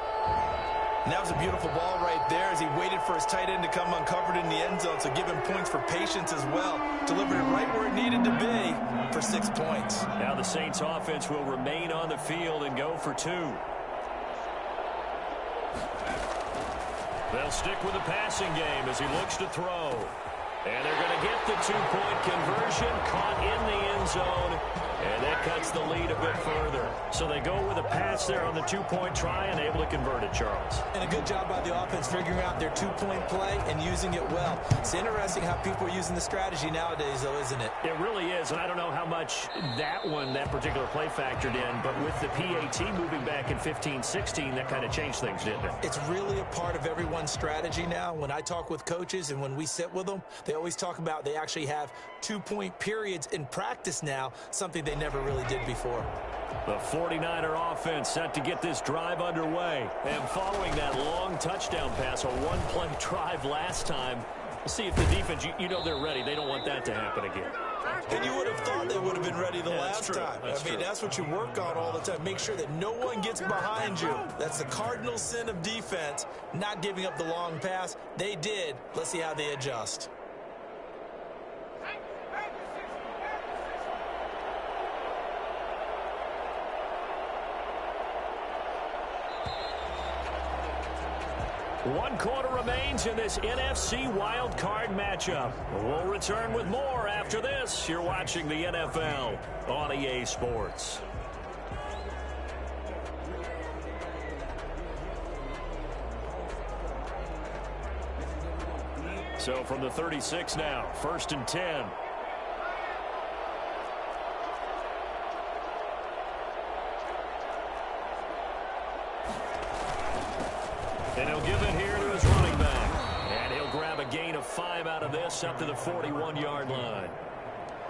And that was a beautiful ball right there as he waited for his tight end to come uncovered in the end zone. So give him points for patience as well. Delivered it right where it needed to be for 6 points. Now the Saints offense will remain on the field and go for 2. They'll stick with the passing game as he looks to throw. And they're going to get the 2-point conversion, caught in the end zone, and that cuts the lead a bit further. So they go with a pass there on the 2-point try and able to convert it, Charles. And a good job by the offense figuring out their 2-point play and using it well. It's interesting how people are using the strategy nowadays, though, isn't it? It really is, and I don't know how much that particular play factored in, but with the PAT moving back in 15-16, that kind of changed things, didn't it? It's really a part of everyone's strategy now. When I talk with coaches and when we sit with them, they always talk about they actually have 2-point periods in practice now, something they never really did before. The 49er offense set to get this drive underway. And following that long touchdown pass, a one-play drive last time, we'll see if the defense, you know they're ready. They don't want that to happen again. And you would have thought they would have been ready the last time. That's true. That's what you work on all the time. Make sure that no one gets behind you. That's the cardinal sin of defense, not giving up the long pass. They did. Let's see how they adjust. One quarter remains in this NFC wild card matchup. We'll return with more after this. You're watching the NFL on EA Sports. So from the 36 now, 1st and 10. And he'll give it here to his running back. And he'll grab a gain of 5 out of this up to the 41-yard line.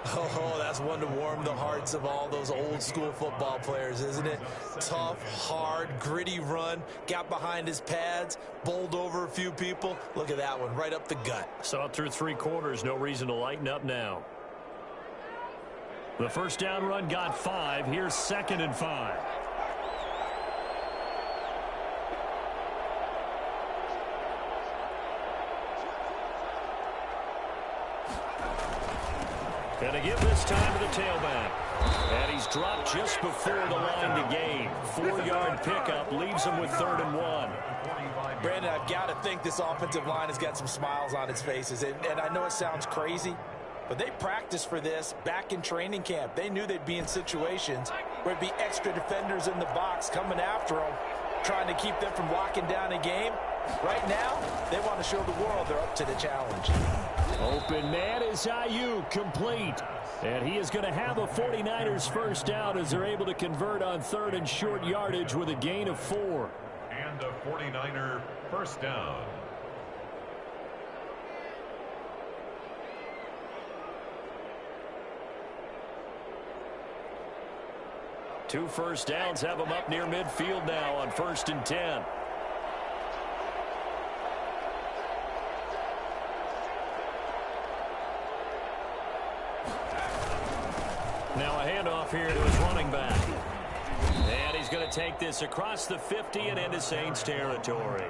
Oh, that's one to warm the hearts of all those old school football players, isn't it? Tough, hard, gritty run, got behind his pads, bowled over a few people. Look at that one, right up the gut. Saw it through 3 quarters, no reason to lighten up now. The first down run got 5. Here's 2nd and 5. And to give this time to the tailback. And he's dropped just before the line to gain. 4-yard pickup leaves him with 3rd and 1. Brandon, I've got to think this offensive line has got some smiles on its faces. And I know it sounds crazy, but they practiced for this back in training camp. They knew they'd be in situations where it'd be extra defenders in the box coming after them, trying to keep them from locking down a game. Right now, they want to show the world they're up to the challenge. Open man is Ayuk, complete. And he is going to have a 49ers first down as they're able to convert on third and short yardage with a gain of 4. And a 49er first down. Two first downs have them up near midfield now on 1st and 10. Now a handoff here to his running back. And he's going to take this across the 50 and into Saints territory.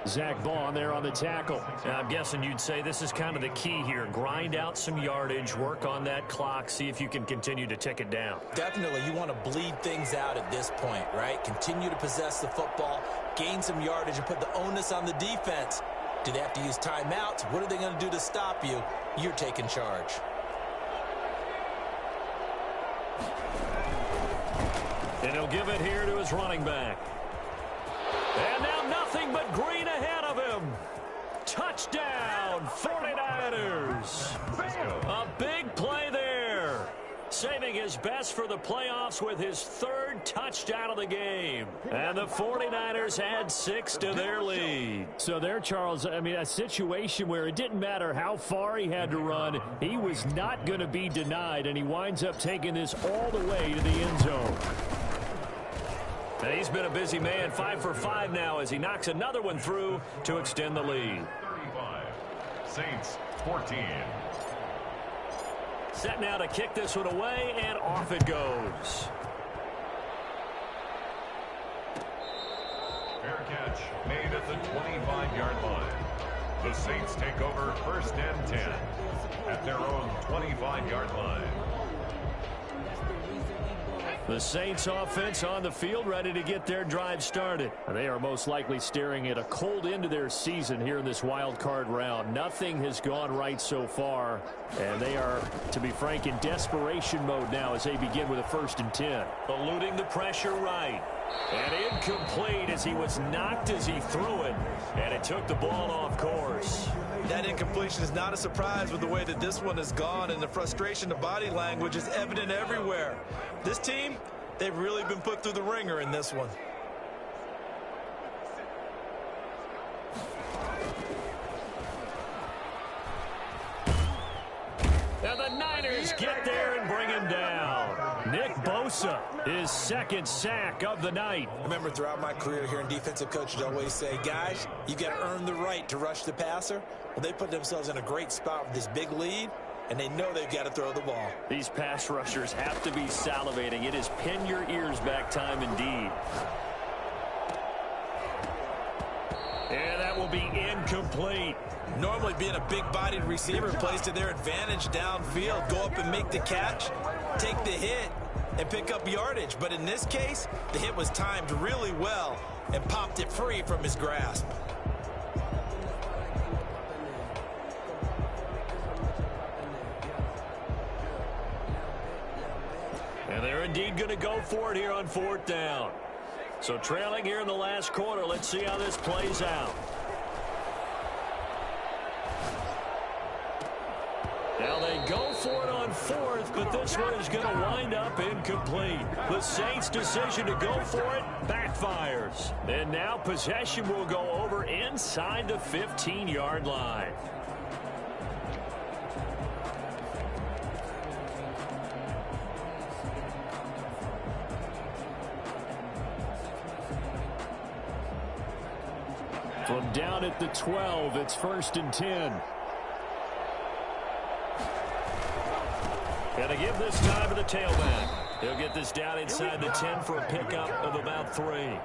Zach Bond there on the tackle. Now, I'm guessing you'd say this is kind of the key here. Grind out some yardage, work on that clock, see if you can continue to tick it down. Definitely, you want to bleed things out at this point, right? Continue to possess the football, gain some yardage, and put the onus on the defense. Do they have to use timeouts? What are they going to do to stop you? You're taking charge. And he'll give it here to his running back. And now nothing but green ahead of him. Touchdown, 49ers. A big play there. Saving his best for the playoffs with his 3rd touchdown of the game. And the 49ers add 6 to their lead. So there, Charles, I mean, a situation where it didn't matter how far he had to run. He was not going to be denied, and he winds up taking this all the way to the end zone. And he's been a busy man, 5 for 5 now as he knocks another one through to extend the lead. 35. Saints 14. Set now to kick this one away, and off it goes. Fair catch made at the 25-yard line. The Saints take over 1st and 10 at their own 25-yard line. The Saints offense on the field ready to get their drive started. They are most likely staring at a cold end to their season here in this wild card round. Nothing has gone right so far, and they are, to be frank, in desperation mode now as they begin with a 1st and 10. Eluding the pressure right. And incomplete as he was knocked as he threw it, and it took the ball off course. That incompletion is not a surprise with the way that this one has gone, and the frustration of body language is evident everywhere. This team, they've really been put through the ringer in this one. And the Niners get there and bring him down. Nick Bosa, his 2nd sack of the night. I remember throughout my career here in defensive coaches always say, guys, you got to earn the right to rush the passer. Well, they put themselves in a great spot with this big lead, and they know they've got to throw the ball. These pass rushers have to be salivating. It is pin your ears back time indeed. And that will be incomplete. Normally being a big-bodied receiver plays to their advantage downfield. Go up and make the catch, take the hit, and pick up yardage. But in this case, the hit was timed really well and popped it free from his grasp. And they're indeed going to go for it here on 4th down. So trailing here in the last quarter, let's see how this plays out. Now they go for it on 4th, but this one is going to wind up incomplete. The Saints' decision to go for it backfires. And now possession will go over inside the 15-yard line. From down at the 12, it's 1st and 10. Got to give this time to the tailback. He'll get this down inside the 10 for a pickup of about 3.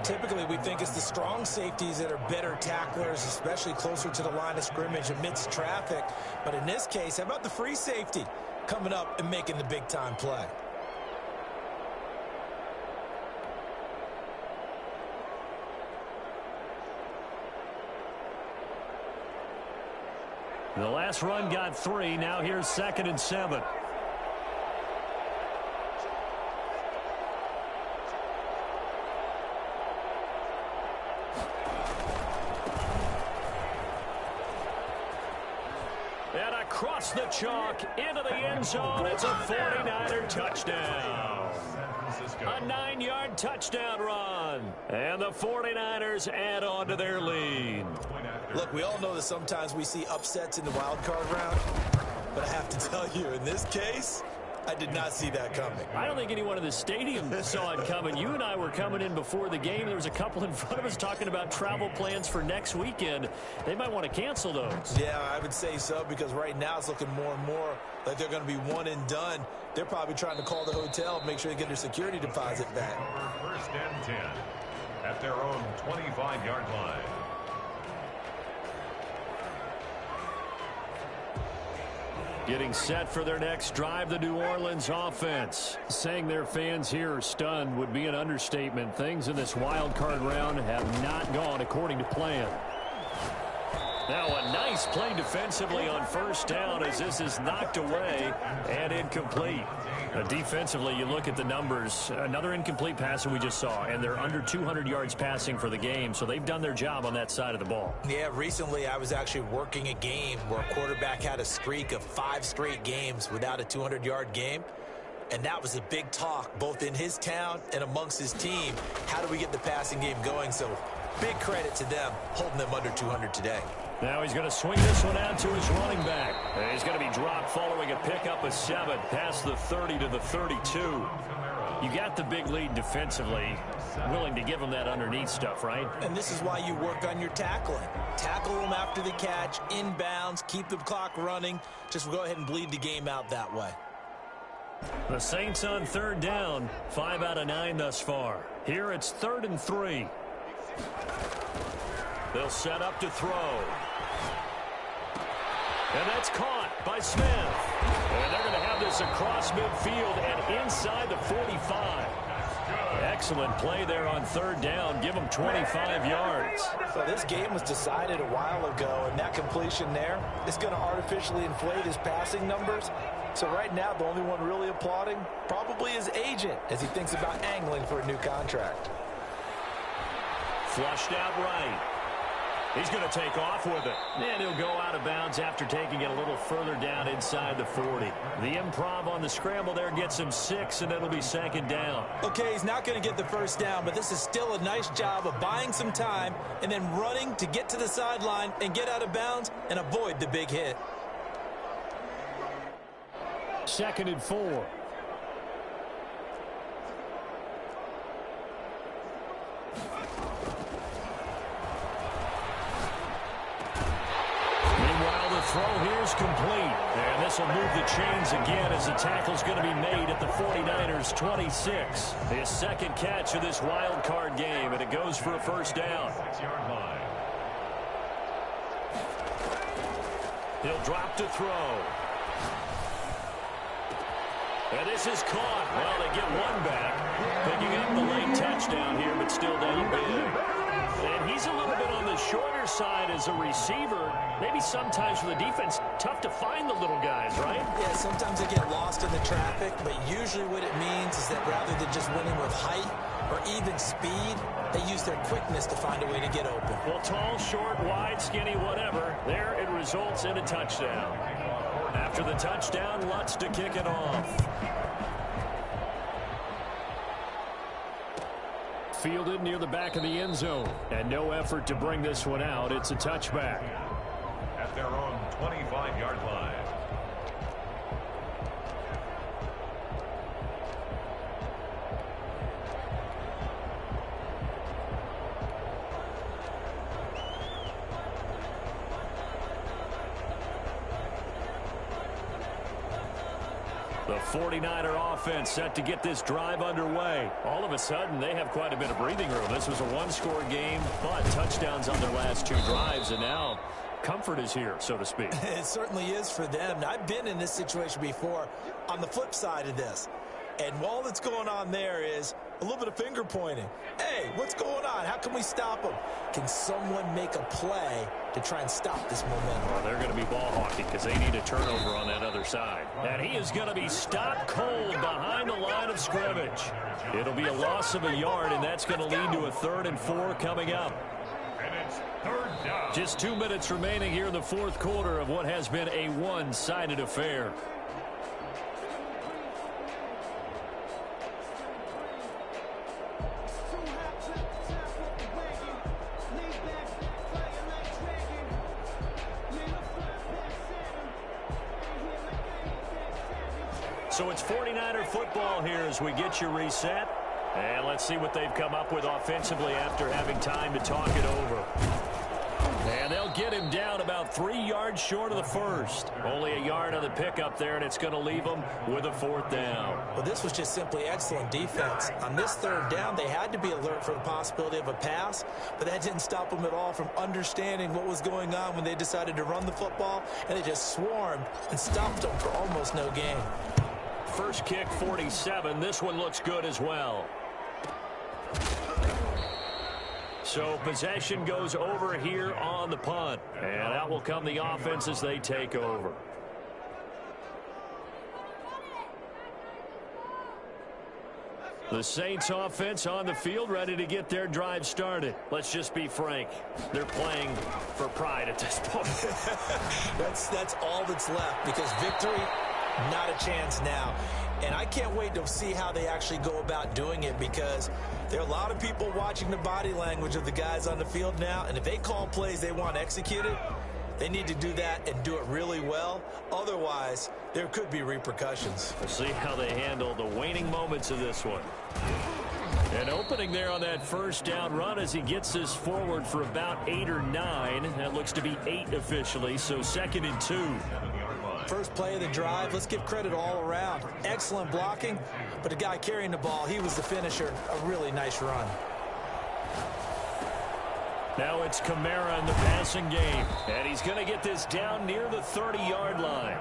Typically, we think it's the strong safeties that are better tacklers, especially closer to the line of scrimmage amidst traffic. But in this case, how about the free safety coming up and making the big-time play? The last run got 3. Now here's 2nd and 7. across the chalk into the end zone. It's a 49er touchdown. A 9-yard touchdown run. And the 49ers add on to their lead. Look, we all know that sometimes we see upsets in the wild card round. But I have to tell you, in this case, I did not see that coming. I don't think anyone in the stadium saw it coming. You and I were coming in before the game. There was a couple in front of us talking about travel plans for next weekend. They might want to cancel those. Yeah, I would say so, because right now it's looking more and more like they're going to be one and done. They're probably trying to call the hotel, make sure they get their security deposit back. First and 10 at their own 25-yard line. Getting set for their next drive, the New Orleans offense. Saying their fans here are stunned would be an understatement. Things in this wild card round have not gone according to plan. Now a nice play defensively on first down as this is knocked away and incomplete. Defensively, you look at the numbers. Another incomplete pass that we just saw, and they're under 200 yards passing for the game, so they've done their job on that side of the ball. Yeah, recently I was actually working a game where a quarterback had a streak of 5 straight games without a 200-yard game. And that was a big talk, both in his town and amongst his team. How do we get the passing game going? So big credit to them holding them under 200 today. Now he's going to swing this one out to his running back. And he's going to be dropped following a pickup of 7 past the 30 to the 32. You got the big lead defensively, willing to give him that underneath stuff, right? And this is why you work on your tackling. Tackle them after the catch, inbounds, keep the clock running. Just go ahead and bleed the game out that way. The Saints on third down, 5 out of 9 thus far. Here it's 3rd and 3. They'll set up to throw. And that's caught by Smith. And they're going to have this across midfield and inside the 45. Excellent play there on third down. Give them 25 yards. So this game was decided a while ago, and that completion there is going to artificially inflate his passing numbers. So right now, the only one really applauding probably his agent as he thinks about angling for a new contract. Flushed out right. He's going to take off with it. And he'll go out of bounds after taking it a little further down inside the 40. The improv on the scramble there gets him 6, and it'll be 2nd down. Okay, he's not going to get the first down, but this is still a nice job of buying some time and then running to get to the sideline and get out of bounds and avoid the big hit. 2nd and 4. Throw here's complete. And this will move the chains again as the tackle's going to be made at the 49ers 26. His 2nd catch of this wild card game, and it goes for a first down. He'll drop to throw. And this is caught. Well, they get one back. Picking up the late touchdown here, but still down big. And he's a little bit on the shorter side as a receiver. Maybe sometimes for the defense, tough to find the little guys, right? Yeah, sometimes they get lost in the traffic, but usually what it means is that rather than just winning with height or even speed, they use their quickness to find a way to get open. Well, tall, short, wide, skinny, whatever, there it results in a touchdown. After the touchdown, Lutz to kick it off. Fielded near the back of the end zone. And no effort to bring this one out. It's a touchback. At their own 25-yard line. The 49er offense set to get this drive underway. All of a sudden, they have quite a bit of breathing room. This was a one-score game, but touchdowns on their last 2 drives, and now comfort is here, so to speak. It certainly is for them. Now, I've been in this situation before on the flip side of this. And all that's going on there is a little bit of finger pointing. Hey, what's going on? How can we stop them? Can someone make a play to try and stop this momentum? Well, they're going to be ball hawking because they need a turnover on that other side. And he is going to be stopped cold behind the line of scrimmage. It'll be a loss of a yard, and that's going to lead to a 3rd and 4 coming up. And it's Third down. Just 2 minutes remaining here in the fourth quarter of what has been a one-sided affair. So it's 49er football here as we get you reset. And let's see what they've come up with offensively after having time to talk it over. And they'll get him down about 3 yards short of the first. Only a yard on the pickup there, and it's going to leave them with a fourth down. Well, this was just simply excellent defense. On this third down, they had to be alert for the possibility of a pass, but that didn't stop them at all from understanding what was going on when they decided to run the football, and they just swarmed and stopped them for almost no gain. First kick, 47. This one looks good as well. So possession goes over here on the punt. And out will come the offense as they take over. The Saints offense on the field, ready to get their drive started. Let's just be frank. They're playing for pride at this point. That's all that's left, because victory, not a chance now. And I can't wait to see how they actually go about doing it, because there are a lot of people watching the body language of the guys on the field now, and if they call plays they want executed, they need to do that and do it really well. Otherwise, there could be repercussions. We'll see how they handle the waning moments of this one. An opening there on that first down run as he gets this forward for about 8 or 9. That looks to be 8 officially, so 2nd and 2. First play of the drive, let's give credit all around. Excellent blocking, but the guy carrying the ball, he was the finisher. A really nice run. Now it's Kamara in the passing game, and he's going to get this down near the 30-yard line.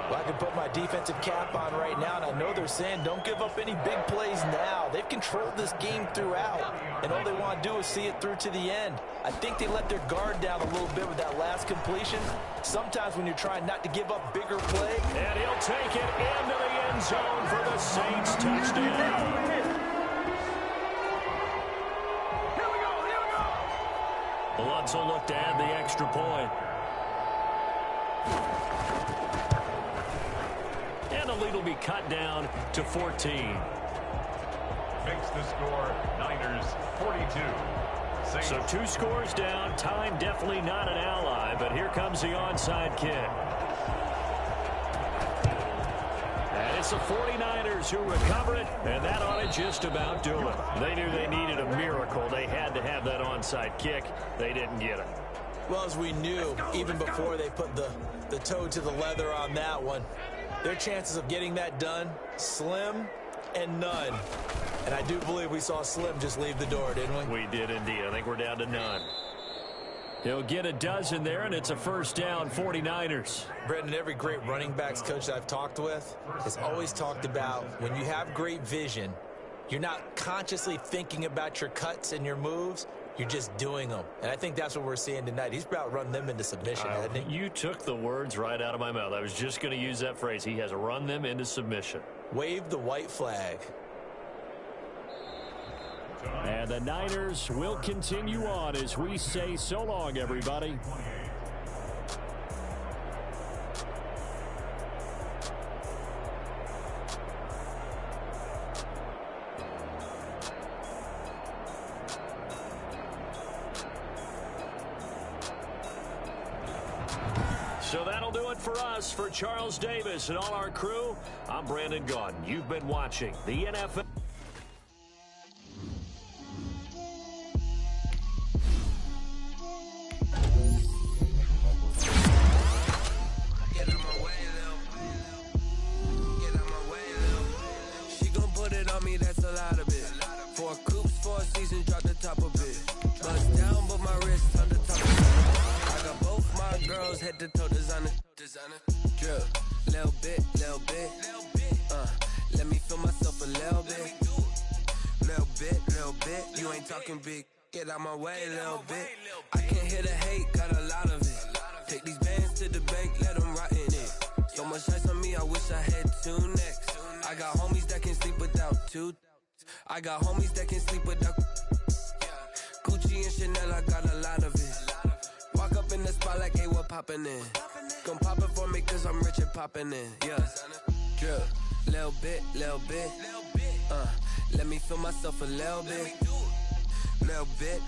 Well, I can put my defensive cap on right now, and I know they're saying don't give up any big plays now. They've controlled this game throughout, and all they want to do is see it through to the end. I think they let their guard down a little bit with that last completion. Sometimes when you're trying not to give up bigger play. And he'll take it into the end zone for the Saints touchdown. Lutz will look to add the extra point. And the lead will be cut down to 14. Makes the score Niners 42. Saints. So 2 scores down. Time definitely not an ally, but here comes the onside kick. And it's the 49ers who recover it, and that ought to just about do it. They knew they needed a miracle. They had to have that onside kick. They didn't get it. Well, as we knew, even before they put the toe to the leather on that one, their chances of getting that done, slim and none. And I do believe we saw Slim just leave the door, didn't we? We did indeed. I think we're down to none. He'll get a dozen there, and it's a first down, 49ers. Brendan, every great running backs coach that I've talked with has always talked about when you have great vision, you're not consciously thinking about your cuts and your moves. You're just doing them. And I think that's what we're seeing tonight. He's about run them into submission, hasn't he? You took the words right out of my mouth. I was just going to use that phrase. He has run them into submission. Wave the white flag. And the Niners will continue on as we say so long, everybody. So that'll do it for us. For Charles Davis and all our crew, I'm Brandon Gaudin. You've been watching the NFL. Head to toe designer, drip, little bit, let me feel myself a little bit, you ain't talking big, get out my way a little bit, I can't hear the hate, got a lot of it, take these bands to the bank, let them rot in it, so much ice on me, I wish I had 2 necks, I got homies that can sleep without 2, I got homies that can sleep without, Gucci and Chanel, I got a lot of it. hopping in. Gon' pop it for me cause I'm rich and popping in, yeah. Drip, little bit, let me feel myself a little bit. Little bit,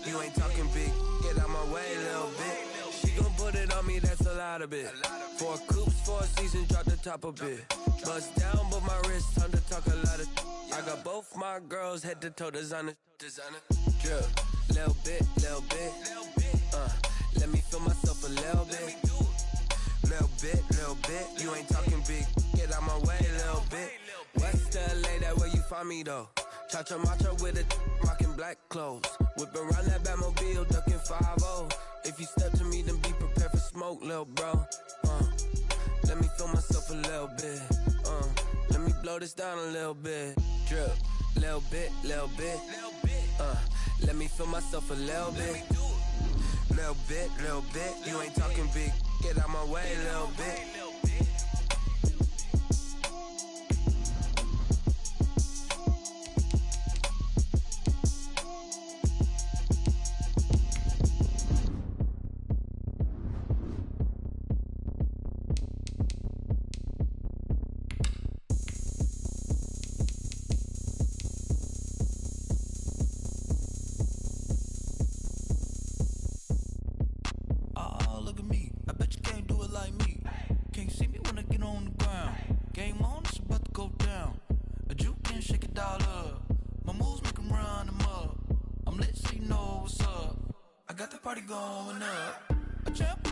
you ain't talking big. Get out my way, little bit. She gon' put it on me, that's a lot of it. 4 coops, 4 seasons, drop the top a bit. Bust down, but my wrist, time to talk a lot of. I got both my girls head to toe designer. Drip, little bit, let me feel myself a little bit. Little bit, you ain't talking big. Get out my way, little bit. West LA, that where you find me though. Cha-cha matcha with a rockin' black clothes. Whip around that Batmobile, ducking 5-0. If you step to me, then be prepared for smoke, lil' bro. Let me feel myself a little bit. Let me blow this down a little bit. Drip, little bit. Let me feel myself a little bit. Little bit, you ain't talking big. Get out my way, little bit. Got the party going up. A champ